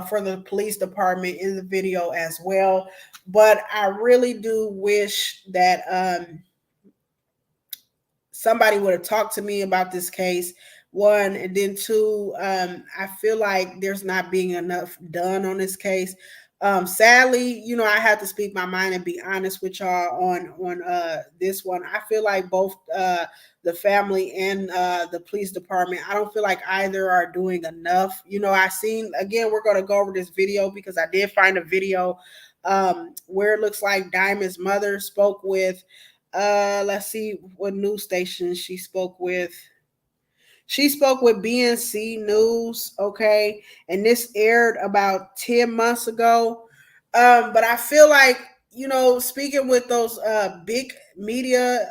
for the police department in the video as well. But I really do wish that somebody would have talked to me about this case. One, and then two, I feel like there's not being enough done on this case. Sadly, you know, I have to speak my mind and be honest with y'all on this one. I feel like both the family and the police department, I don't feel like either are doing enough. You know, I seen, again, we're going to go over this video because I did find a video where it looks like Diamond's mother spoke with let's see what news station she spoke with. She spoke with BNC News, okay, and this aired about 10 months ago. But I feel like, you know, speaking with those big media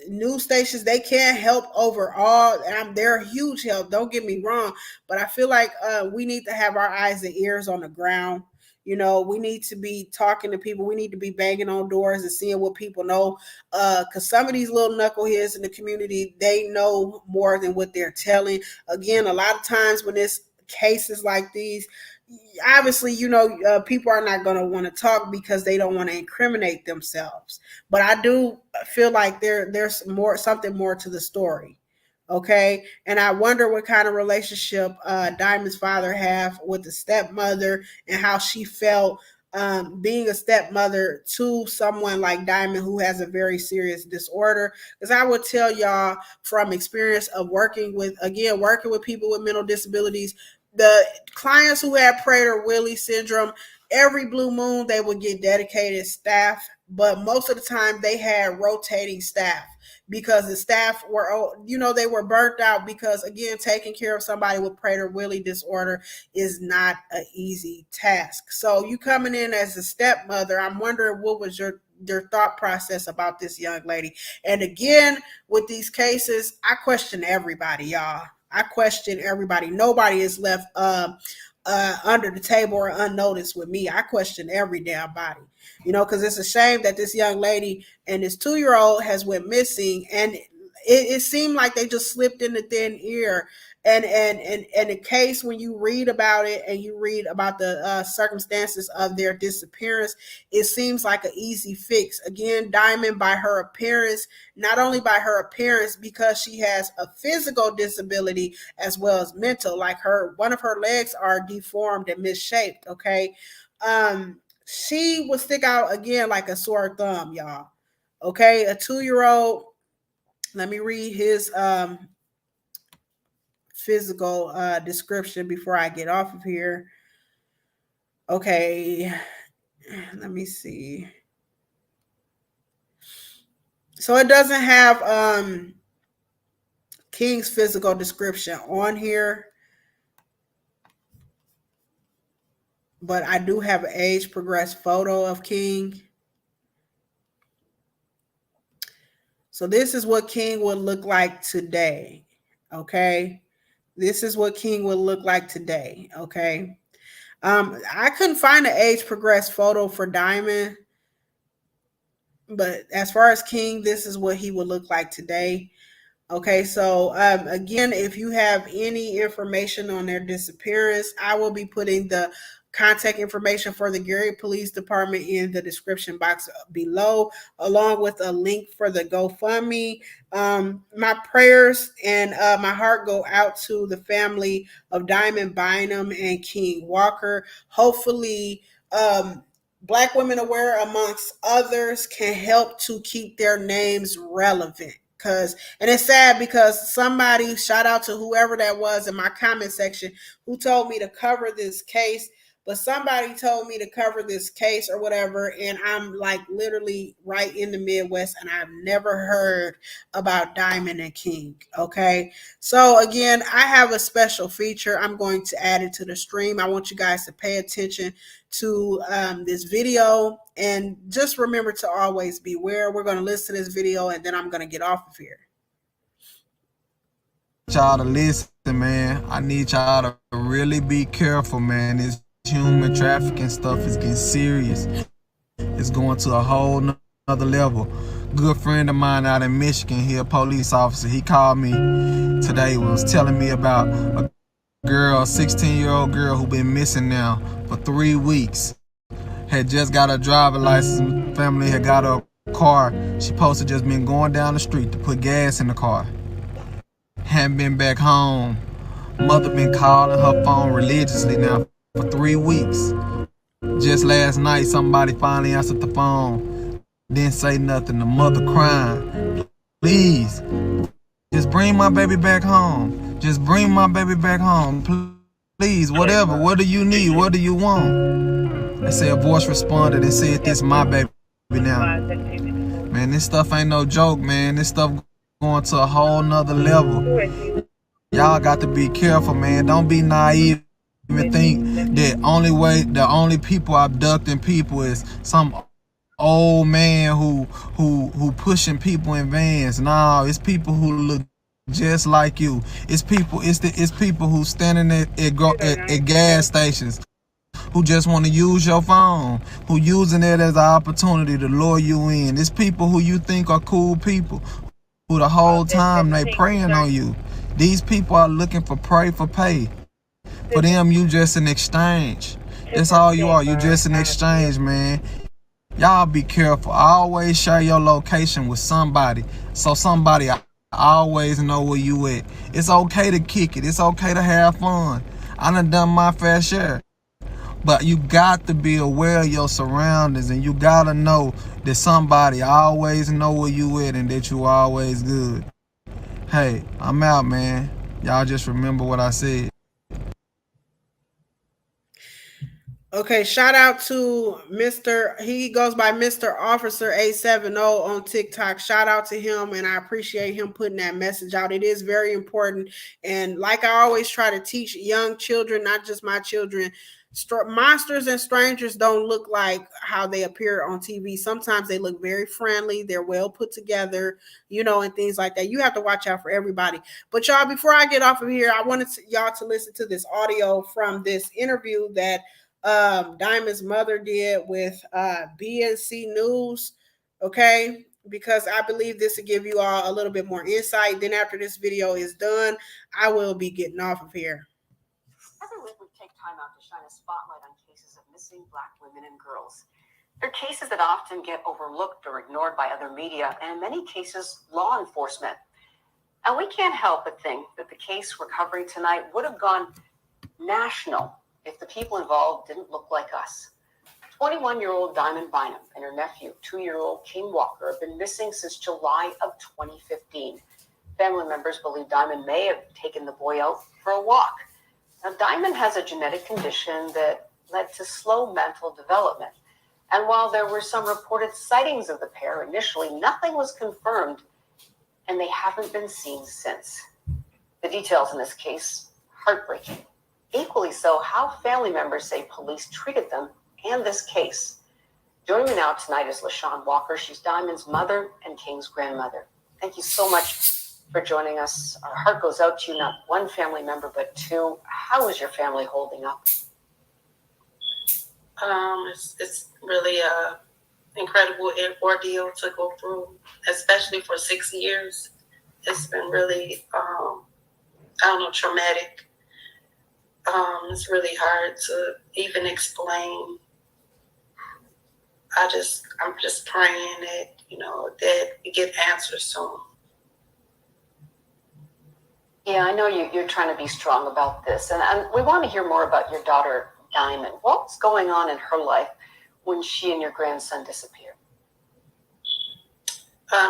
news stations, they can't help overall. They're a huge help, don't get me wrong, but I feel like we need to have our eyes and ears on the ground. You know, we need to be talking to people. We need to be banging on doors and seeing what people know. Because some of these little knuckleheads in the community, they know more than what they're telling. Again, a lot of times when it's cases like these, obviously, you know, people are not going to want to talk because they don't want to incriminate themselves. But I do feel like there's something more to the story. Okay, and I wonder what kind of relationship Diamond's father have with the stepmother, and how she felt being a stepmother to someone like Diamond who has a very serious disorder. Because I would tell y'all from experience of working with people with mental disabilities, the clients who had Prader-Willi syndrome, every blue moon they would get dedicated staff, but most of the time they had rotating staff because the staff were, they were burnt out because, again, taking care of somebody with Prader-Willi disorder is not an easy task. So you coming in as a stepmother, I'm wondering what was your thought process about this young lady. And again, with these cases, I question everybody, y'all. I question everybody. Nobody is left under the table or unnoticed with me. I question every damn body, because it's a shame that this young lady and this 2-year-old has went missing, and it seemed like they just slipped in the thin ear. And the case, when you read about it and you read about the circumstances of their disappearance, it seems like an easy fix. Again, Diamond, by her appearance, not only by her appearance, because she has a physical disability as well as mental, like one of her legs are deformed and misshaped. Okay. She would stick out again like a sore thumb, y'all. Okay. A 2-year-old, let me read his physical description before I get off of here. Okay, let me see. So it doesn't have King's physical description on here, but I do have an age progressed photo of King. So this is what King would look like today. Okay. This is what King would look like today. Okay. I couldn't find an age progressed photo for Diamond, but as far as King, this is what he would look like today. Okay, so again, if you have any information on their disappearance, I will be putting the contact information for the Gary Police Department in the description box below, along with a link for the GoFundMe. My prayers and my heart go out to the family of Diamond Bynum and King Walker. Hopefully, Black Women Aware, amongst others, can help to keep their names relevant. And it's sad because somebody, shout out to whoever that was in my comment section, who told me to cover this case, but somebody told me to cover this case or whatever, and I'm like literally right in the Midwest, and I've never heard about Diamond and King. Okay, so again, I have a special feature. I'm going to add it to the stream. I want you guys to pay attention to this video, and just remember to always beware. We're going to listen to this video, and then I'm going to get off of here. Y'all to listen, man. I need y'all to really be careful, man. This human trafficking stuff is getting serious. It's going to a whole nother level. Good friend of mine out in Michigan, he a police officer. He called me today, was telling me about a girl, 16-year-old girl who been missing now for 3 weeks. Had just got a driver's license. Family had got a car. She supposed to just been going down the street to put gas in the car. Hadn't been back home. Mother been calling her phone religiously now for 3 weeks. Just last night, somebody finally answered the phone. Didn't say nothing. The mother crying. Please, just bring my baby back home. Just bring my baby back home. Please, whatever. What do you need? What do you want? They say a voice responded and said, "This my baby now." Man, this stuff ain't no joke, man. This stuff going to a whole nother level. Y'all got to be careful, man. Don't be naive. Even think that the only people abducting people is some old man who pushing people in vans. Nah, it's people who look just like you. It's people who standing at gas stations, who just want to use your phone, who using it as an opportunity to lure you in. It's people who you think are cool people, who the whole time they preying on you. These people are looking for prey for pay. For them, you just an exchange. That's all you are. You just an exchange, man. Y'all be careful. Always share your location with somebody, so somebody always know where you at. It's okay to kick it. It's okay to have fun. I done my fair share. But you got to be aware of your surroundings, and you got to know that somebody always know where you at and that you always good. Hey, I'm out, man. Y'all just remember what I said. Okay, shout out to Mr. He goes by Mr. Officer 870 on TikTok. Shout out to him, and I appreciate him putting that message out. It is very important. And like I always try to teach young children, not just my children, monsters and strangers don't look like how they appear on TV. Sometimes they look very friendly, they're well put together, and things like that. You have to watch out for everybody. But y'all, before I get off of here, I wanted y'all to listen to this audio from this interview that Diamond's mother did with BNC News. Okay, because I believe this will give you all a little bit more insight. Then after this video is done, I will be getting off of here. Every week we take time out to shine a spotlight on cases of missing Black women and girls. They're cases that often get overlooked or ignored by other media, and in many cases, law enforcement. And we can't help but think that the case we're covering tonight would have gone national if the people involved didn't look like us. 21-year-old Diamond Bynum and her nephew, 2-year-old King Walker, have been missing since July of 2015. Family members believe Diamond may have taken the boy out for a walk. Now, Diamond has a genetic condition that led to slow mental development. And while there were some reported sightings of the pair, initially nothing was confirmed, and they haven't been seen since. The details in this case, heartbreaking. Equally so, how family members say police treated them and this case. Joining me now tonight is LaShawn Walker. She's Diamond's mother and King's grandmother. Thank you so much for joining us. Our heart goes out to you, not one family member, but two. How is your family holding up? It's really a incredible ordeal to go through, especially for 6 years. It's been really, traumatic. It's really hard to even explain. I'm just praying that, that we get answers soon. Yeah, I know you're trying to be strong about this. And we want to hear more about your daughter, Diamond. What's going on in her life when she and your grandson disappeared?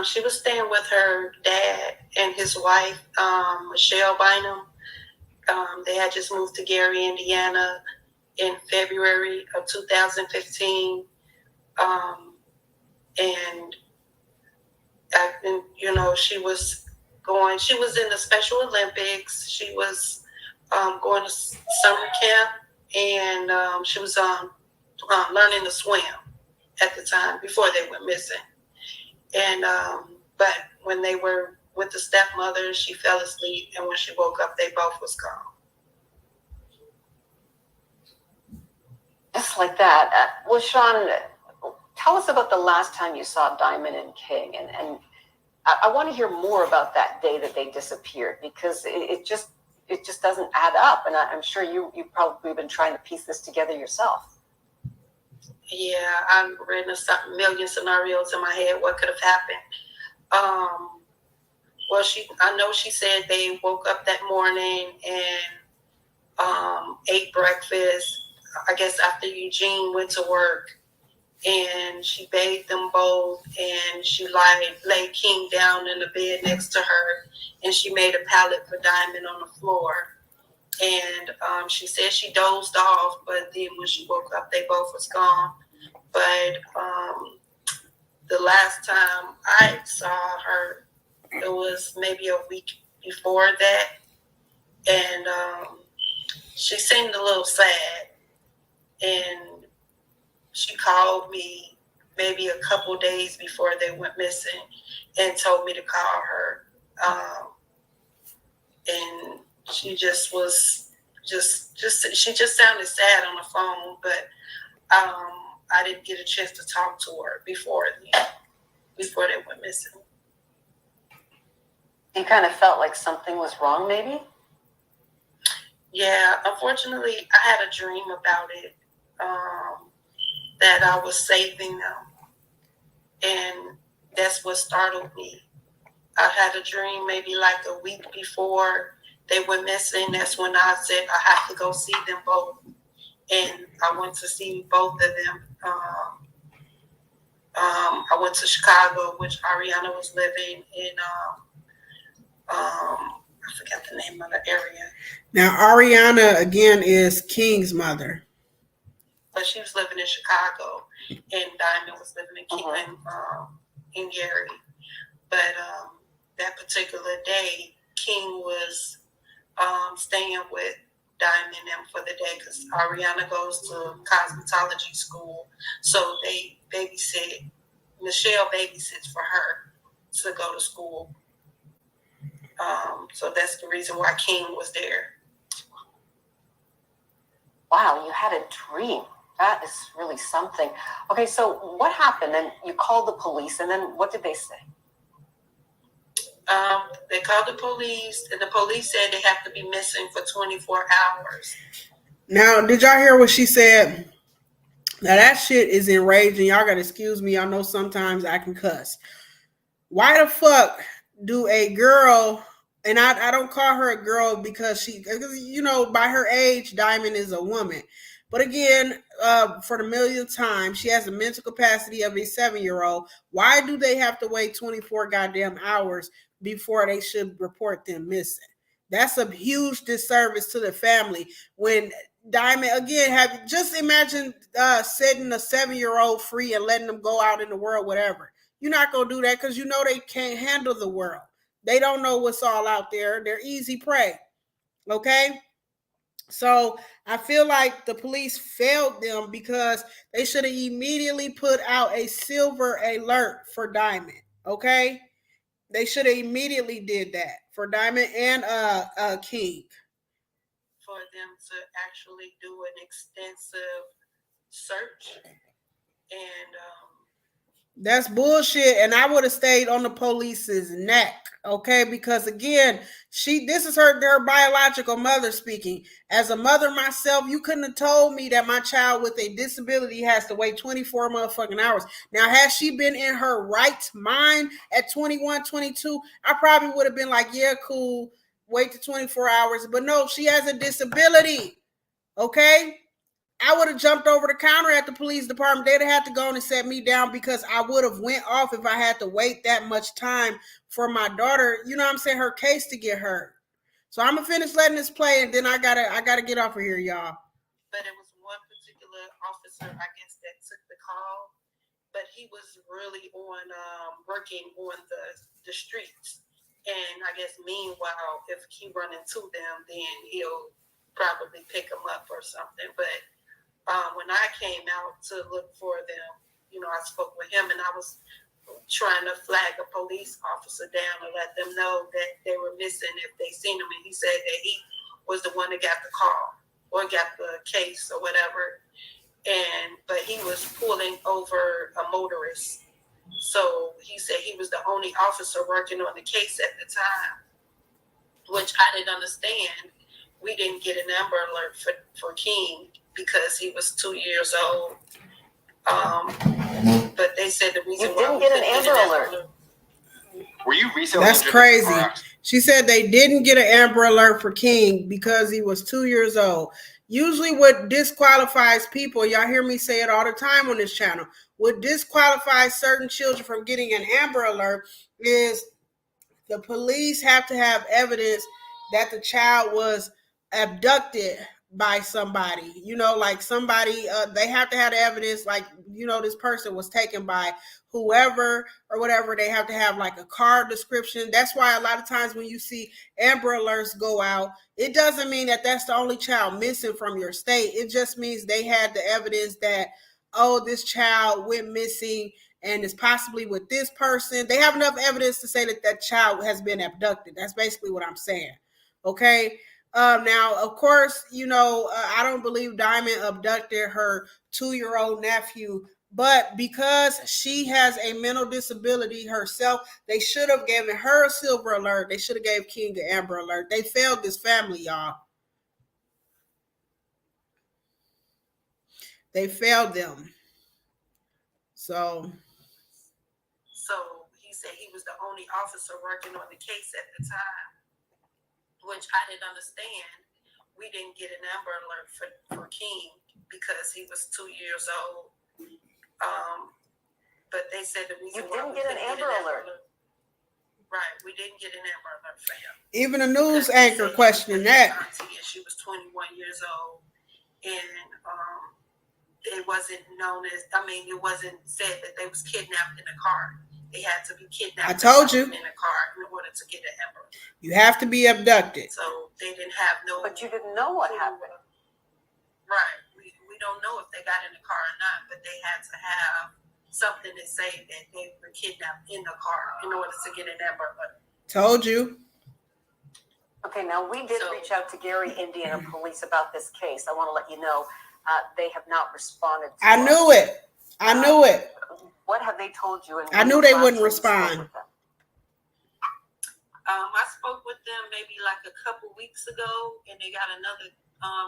She was staying with her dad and his wife, Michelle Bynum. They had just moved to Gary, Indiana in February of 2015. She was in the Special Olympics. She was going to summer camp, and she was learning to swim at the time before they went missing. And but when they were with the stepmother, she fell asleep, and when she woke up, they both was gone. Just like that. Well, Sean, tell us about the last time you saw Diamond and King, and I want to hear more about that day that they disappeared, because it just doesn't add up, and I'm sure you've probably been trying to piece this together yourself. Yeah, I've written a million scenarios in my head. What could have happened? Well, I know she said they woke up that morning and ate breakfast, I guess after Eugene went to work, and she bathed them both, and she laid King down in the bed next to her, and she made a pallet for Diamond on the floor. And she said she dozed off, but then when she woke up, they both was gone. But the last time I saw her, it was maybe a week before that, and she seemed a little sad, and she called me maybe a couple days before they went missing and told me to call her, and she just was she just sounded sad on the phone, but I didn't get a chance to talk to her before they went missing. You kind of felt like something was wrong, maybe? Yeah, unfortunately, I had a dream about it, that I was saving them, and that's what startled me. I had a dream maybe like a week before they went missing. That's when I said I have to go see them both, and I went to see both of them. I went to Chicago, which Ariana was living in. I forgot the name of the area. Now, Ariana, again, is King's mother. she was living in Chicago, and Diamond was living in Gary. But that particular day, King was staying with Diamond and them for the day because Ariana goes to cosmetology school, so they babysit. Michelle babysits for her to go to school. So that's the reason why King was there. Wow, you had a dream. That is really something. Okay, so what happened? Then you called the police, and then what did they say? They called the police, and the police said they have to be missing for 24 hours. Now, did y'all hear what she said? Now, that shit is enraging. Y'all got to excuse me. Y'all know sometimes I can cuss. Why the fuck do a girl, and I don't call her a girl because by her age, Diamond is a woman. But again, for the millionth time, she has the mental capacity of a 7-year-old. Why do they have to wait 24 goddamn hours before they should report them missing? That's a huge disservice to the family. When Diamond, again, just imagine setting a 7-year-old free and letting them go out in the world, whatever. You're not going to do that because you know they can't handle the world. They don't know what's all out there. They're easy prey. Okay? So I feel like the police failed them because they should have immediately put out a silver alert for Diamond. Okay? They should have immediately did that for Diamond and King. For them to actually do an extensive search. And that's bullshit. And I would have stayed on the police's neck. Okay, because again, this is her biological mother speaking. As a mother myself, you couldn't have told me that my child with a disability has to wait 24 motherfucking hours. Now, has she been in her right mind at 21, 22, I probably would have been like, yeah, cool, wait to 24 hours. But no, she has a disability. Okay? I would have jumped over the counter at the police department. They'd have had to go and set me down because I would have went off if I had to wait that much time for my daughter, you know what I'm saying, her case to get heard. So I'm gonna finish letting this play, and then I gotta get off of here, y'all. But it was one particular officer, I guess, that took the call, but he was really on working on the streets. And I guess meanwhile, if he run into them, then he'll probably pick them up or something. But when I came out to look for them, I spoke with him, and I was trying to flag a police officer down and let them know that they were missing if they seen him. And he said that he was the one that got the call or got the case or whatever. But he was pulling over a motorist. So he said he was the only officer working on the case at the time, which I didn't understand. We didn't get an Amber Alert for King because he was 2 years old. But they said the reason why we didn't get an Amber Alert. Were you recently? That's crazy. She said they didn't get an Amber Alert for King because he was 2 years old. Usually what disqualifies people, y'all hear me say it all the time on this channel, what disqualifies certain children from getting an Amber Alert is the police have to have evidence that the child was abducted by somebody, like somebody, they have to have the evidence, like, this person was taken by whoever or whatever. They have to have like a car description. That's why a lot of times when you see Amber Alerts go out, it doesn't mean that that's the only child missing from your state. It just means they had the evidence that, oh, this child went missing and is possibly with this person. They have enough evidence to say that that child has been abducted. That's basically what I'm saying. Okay. Now, of course, I don't believe Diamond abducted her 2-year-old nephew, but because she has a mental disability herself, they should have given her a silver alert. They should have gave King an Amber Alert. They failed this family, y'all. They failed them. So he said he was the only officer working on the case at the time, which I didn't understand. We didn't get an Amber Alert for King because he was 2 years old. But they said the reason why we didn't get an Amber Alert. Right, we didn't get an Amber Alert for him. Even a news anchor questioned that. She was 21 years old, and it wasn't known as, it wasn't said that they was kidnapped in a car. They had to be kidnapped. I told you. In a car in order to get an Amber. You have to be abducted. So they didn't have no. But you didn't know what happened. Right. We don't know if they got in the car or not, but they had to have something to say that they were kidnapped in the car in order to get an Amber Alert. Told you. Okay, now we did reach out to Gary, Indiana police about this case. I want to let you know they have not responded to I knew it. I knew it. What have they told you? And I knew they wouldn't respond. I spoke with them maybe like a couple weeks ago, and they got another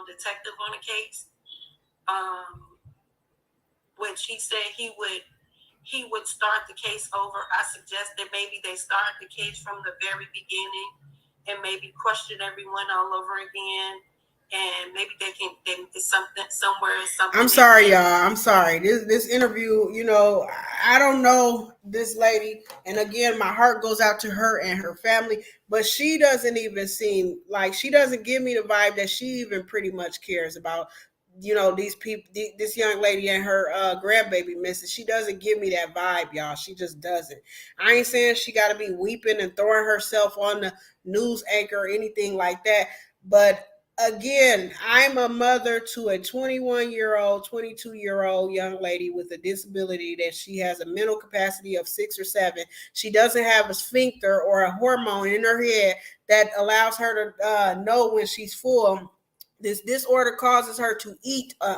detective on the case, which he said he would start the case over. I suggested maybe they start the case from the very beginning and maybe question everyone all over again. And maybe they something somewhere. I'm sorry, y'all. I'm sorry. This interview, I don't know this lady. And again, my heart goes out to her and her family. But she doesn't even seem like, she doesn't give me the vibe that she even pretty much cares about, these people, this young lady and her grandbaby missing. She doesn't give me that vibe, y'all. She just doesn't. I ain't saying she got to be weeping and throwing herself on the news anchor or anything like that. But again, I'm a mother to a 21-year-old, 22-year-old young lady with a disability that she has a mental capacity of 6 or 7. She doesn't have a sphincter or a hormone in her head that allows her to know when she's full. This disorder causes her to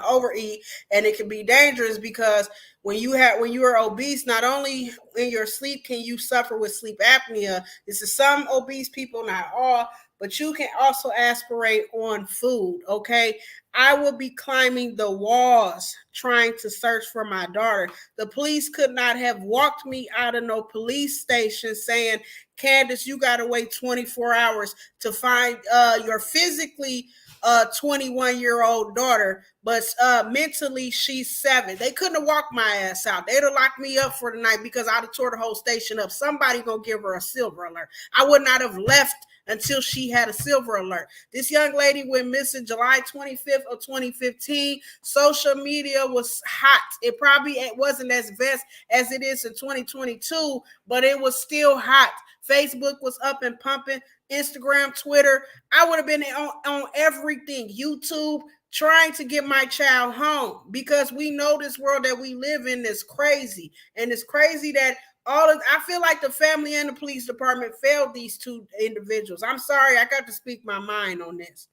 overeat, and it can be dangerous because when you are obese, not only in your sleep can you suffer with sleep apnea. This is some obese people, not all, but you can also aspirate on food, okay? I will be climbing the walls trying to search for my daughter. The police could not have walked me out of no police station saying, Candace, you got to wait 24 hours to find your physically 21-year-old daughter, but mentally she's 7. They couldn't have walked my ass out. They'd have locked me up for the night because I'd have tore the whole station up. Somebody gonna give her a silver alert. I would not have left until she had a silver alert. This young lady went missing July 25th of 2015. Social media was hot. It probably wasn't as vast as it is in 2022, but it was still hot. Facebook was up and pumping. Instagram, Twitter. I would have been on everything. YouTube, trying to get my child home because we know this world that we live in is crazy. And it's crazy that I feel like the family and the police department failed these 2 individuals. I'm sorry, I got to speak my mind on this.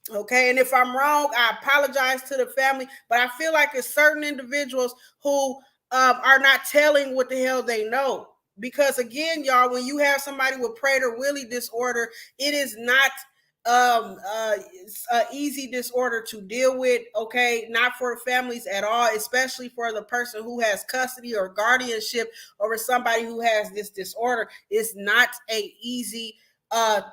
Okay, and if I'm wrong, I apologize to the family, but I feel like it's certain individuals who are not telling what the hell they know. Because again, y'all, when you have somebody with Prader-Willi disorder, it is not it's an easy disorder to deal with, okay? Not for families at all, especially for the person who has custody or guardianship over somebody who has this disorder. It's not an easy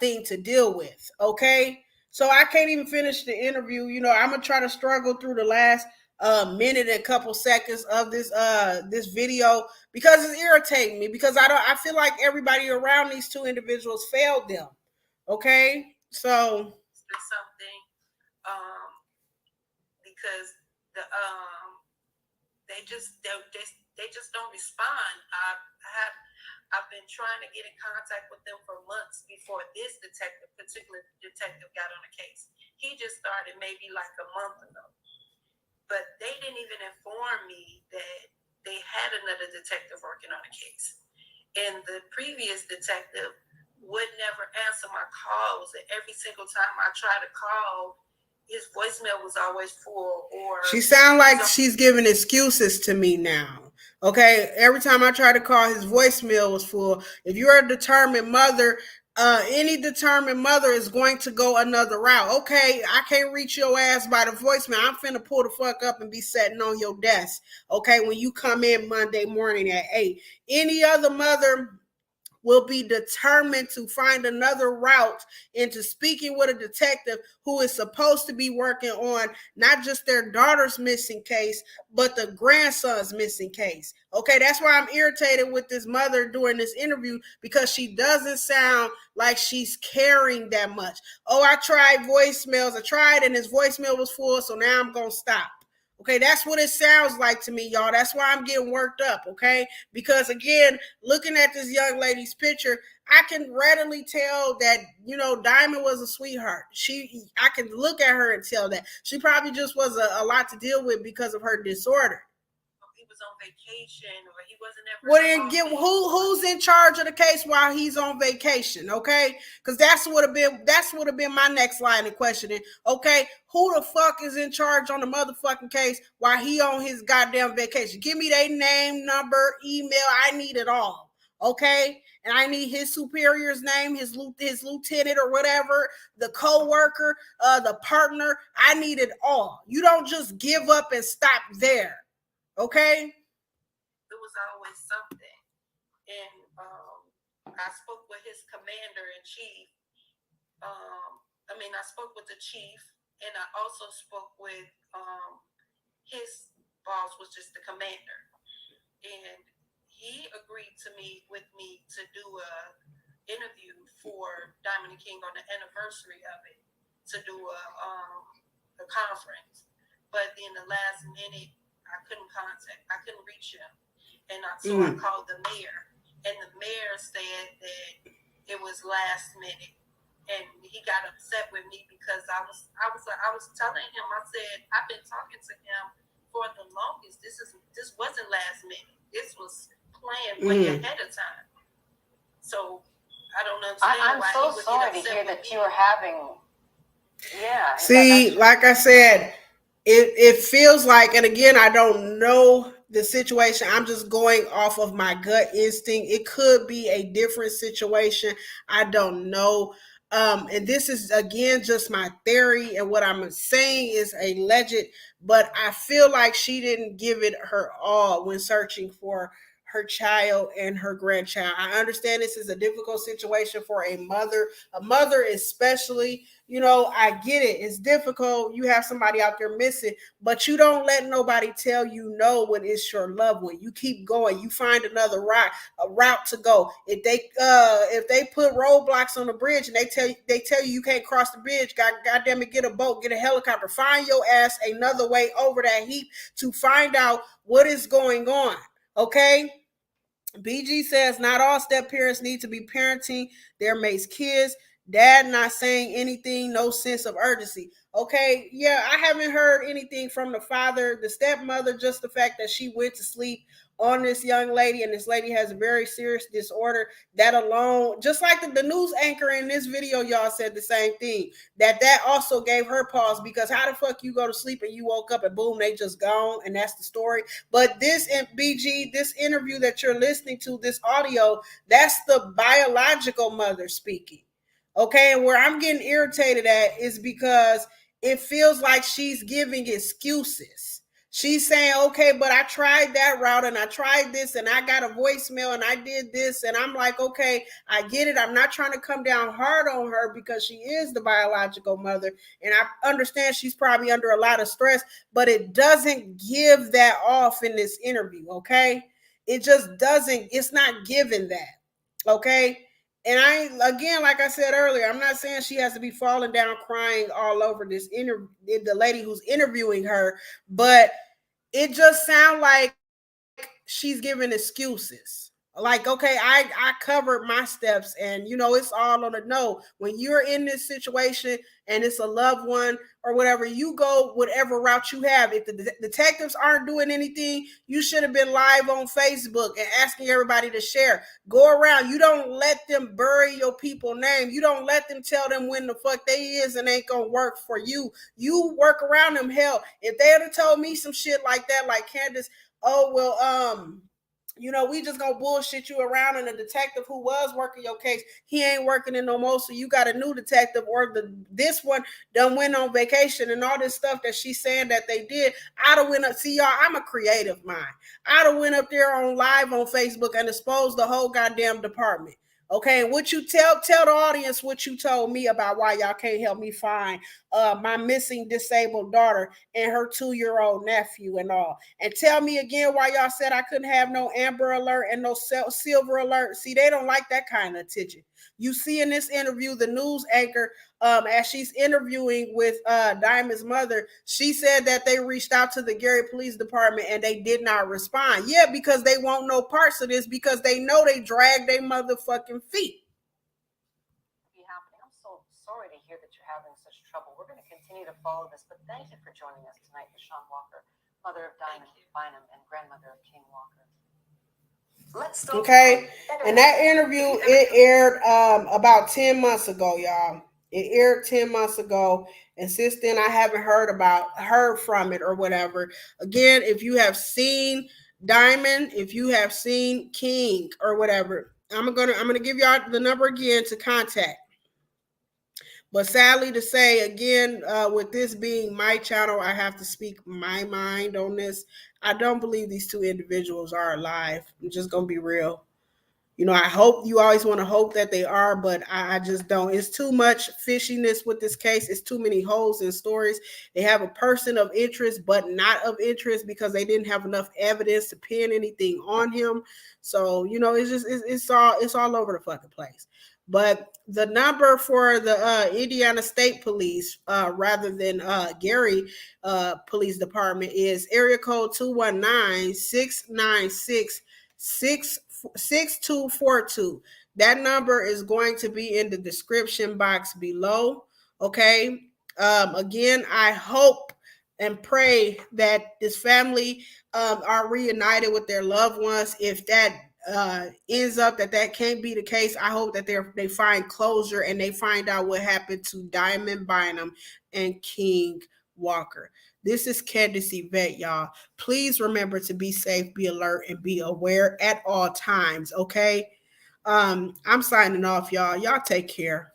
thing to deal with, okay? So I can't even finish the interview. I'm gonna try to struggle through the last minute and a couple seconds of this video because it's irritating me because I feel like everybody around these 2 individuals failed them. Okay, so something because they just don't respond. I've been trying to get in contact with them for months before this particular detective got on the case. He just started maybe like a month ago. But they didn't even inform me that they had another detective working on the case. And the previous detective would never answer my calls. And every single time I tried to call, his voicemail was always full. Or she sounds like she's giving excuses to me now. Okay, every time I try to call, his voicemail was full. If you're a determined mother, any determined mother is going to go another route. Okay, I can't reach your ass by the voicemail. I'm finna pull the fuck up and be sitting on your desk. Okay, when you come in Monday morning at 8. Any other mother will be determined to find another route into speaking with a detective who is supposed to be working on not just their daughter's missing case, but the grandson's missing case. Okay, that's why I'm irritated with this mother during this interview because she doesn't sound like she's caring that much. Oh, I tried voicemails. I tried and his voicemail was full, so now I'm going to stop. Okay, that's what it sounds like to me, y'all. That's why I'm getting worked up, okay? Because again, looking at this young lady's picture, I can readily tell that, Diamond was a sweetheart. I can look at her and tell that. She probably just was a lot to deal with because of her disorder. He was on vacation, or he wasn't ever. Well, then get who's in charge of the case while he's on vacation, okay? Because that's would have been my next line of questioning. Okay, who the fuck is in charge on the motherfucking case while he on his goddamn vacation? Give me their name, number, email. I need it all, okay? And I need his superior's name, his lieutenant or whatever, the co-worker, the partner. I need it all. You don't just give up and stop there, okay? There was always something. And I spoke with his commander-in-chief. I spoke with the chief, and I also spoke with his boss, was just the commander. And he agreed to meet with me to do a interview for Diamond and King on the anniversary of it, to do a conference. But in the last minute, I couldn't reach him. And so I called the mayor, and the mayor said that it was last minute, and he got upset with me because I was telling him, I said, I've been talking to him for the longest. This wasn't last minute. This was planned way ahead of time. So I don't understand I'm why so he would sorry get to upset hear with that me. you were having. Yeah. See, like I said, it feels like, and again, I don't know the situation. I'm just going off of my gut instinct. It could be a different situation. I don't know. And this is again just my theory, and what I'm saying is alleged, but I feel like she didn't give it her all when searching for her child and her grandchild. I understand this is a difficult situation for a mother especially. I get it. It's difficult. You have somebody out there missing, but you don't let nobody tell you no when it's your loved one. You keep going. You find another route to go. If they put roadblocks on the bridge and they tell you can't cross the bridge, goddamn it, get a boat, get a helicopter, find your ass another way over that heap to find out what is going on. Okay? BG says not all step parents need to be parenting their mate's kids. Dad not saying anything, no sense of urgency. Okay, yeah, I haven't heard anything from the father, the stepmother, just the fact that she went to sleep on this young lady, and this lady has a very serious disorder. That alone, just like the news anchor in this video, y'all said the same thing. That also gave her pause, because how the fuck you go to sleep and you woke up and boom, they just gone, and that's the story. But this BG, this interview that you're listening to, this audio, that's the biological mother speaking. Okay, and where I'm getting irritated at is because it feels like she's giving excuses. She's saying, okay, but I tried that route and I tried this and I got a voicemail and I did this. And I'm like, okay, I get it. I'm not trying to come down hard on her because she is the biological mother. And I understand she's probably under a lot of stress, but it doesn't give that off in this interview, okay? It just doesn't, it's not given that, okay? And again, like I said earlier, I'm not saying she has to be falling down crying all over the lady who's interviewing her, but it just sounds like she's giving excuses. Like, okay, I covered my steps, and it's all on the no. When you're in this situation and it's a loved one or whatever, you go whatever route you have. If the detectives aren't doing anything, you should have been live on Facebook and asking everybody to share. Go around. You don't let them bury your people name. You don't let them tell them when the fuck they is and ain't gonna work for you. You work around them. Hell, if they had told me some shit like that, like Candace, oh well, we just gonna bullshit you around, and the detective who was working your case, he ain't working it no more, so you got a new detective, or this one done went on vacation, and all this stuff that she's saying that they did. I'd have went up, see y'all, I'm a creative mind. I'd have went up there on live on Facebook and exposed the whole goddamn department. Okay, and what you tell the audience what you told me about why y'all can't help me find my missing disabled daughter and her 2-year-old nephew and all. And tell me again why y'all said I couldn't have no Amber Alert and no Silver Alert. See, they don't like that kind of attention. You see in this interview, the news anchor as she's interviewing with Diamond's mother, she said that they reached out to the Gary Police Department and they did not respond. Yeah, because they want no parts of this, because they know they dragged their motherfucking feet. I'm so sorry to hear that you're having such trouble. We're going to continue to follow this, but thank you for joining us tonight, Deshaun Walker, mother of Diamond Bynum and grandmother of King Walker. Okay, and that interview, it aired about 10 months ago, y'all. It aired 10 months ago, and since then I haven't heard from it or whatever. Again, if you have seen Diamond, if you have seen King or whatever, I'm gonna give y'all the number again to contact. But sadly to say, again, with this being my channel, I have to speak my mind on this. I don't believe these two individuals are alive. I'm just going to be real. You know, I hope, you always want to hope that they are, but I just don't. It's too much fishiness with this case. It's too many holes in stories. They have a person of interest, but not of interest because they didn't have enough evidence to pin anything on him. So, you know, it's all over the fucking place. But the number for the Indiana State Police, rather than Gary Police Department, is area code 219-696-6242. That number is going to be in the description box below. Okay. Again, I hope and pray that this family are reunited with their loved ones. If that ends up that can't be the case, I hope that they find closure and they find out what happened to Diamond Bynum and King Walker. This is Candace Yvette, y'all. Please remember to be safe, be alert, and be aware at all times, okay? I'm signing off, y'all. Y'all take care.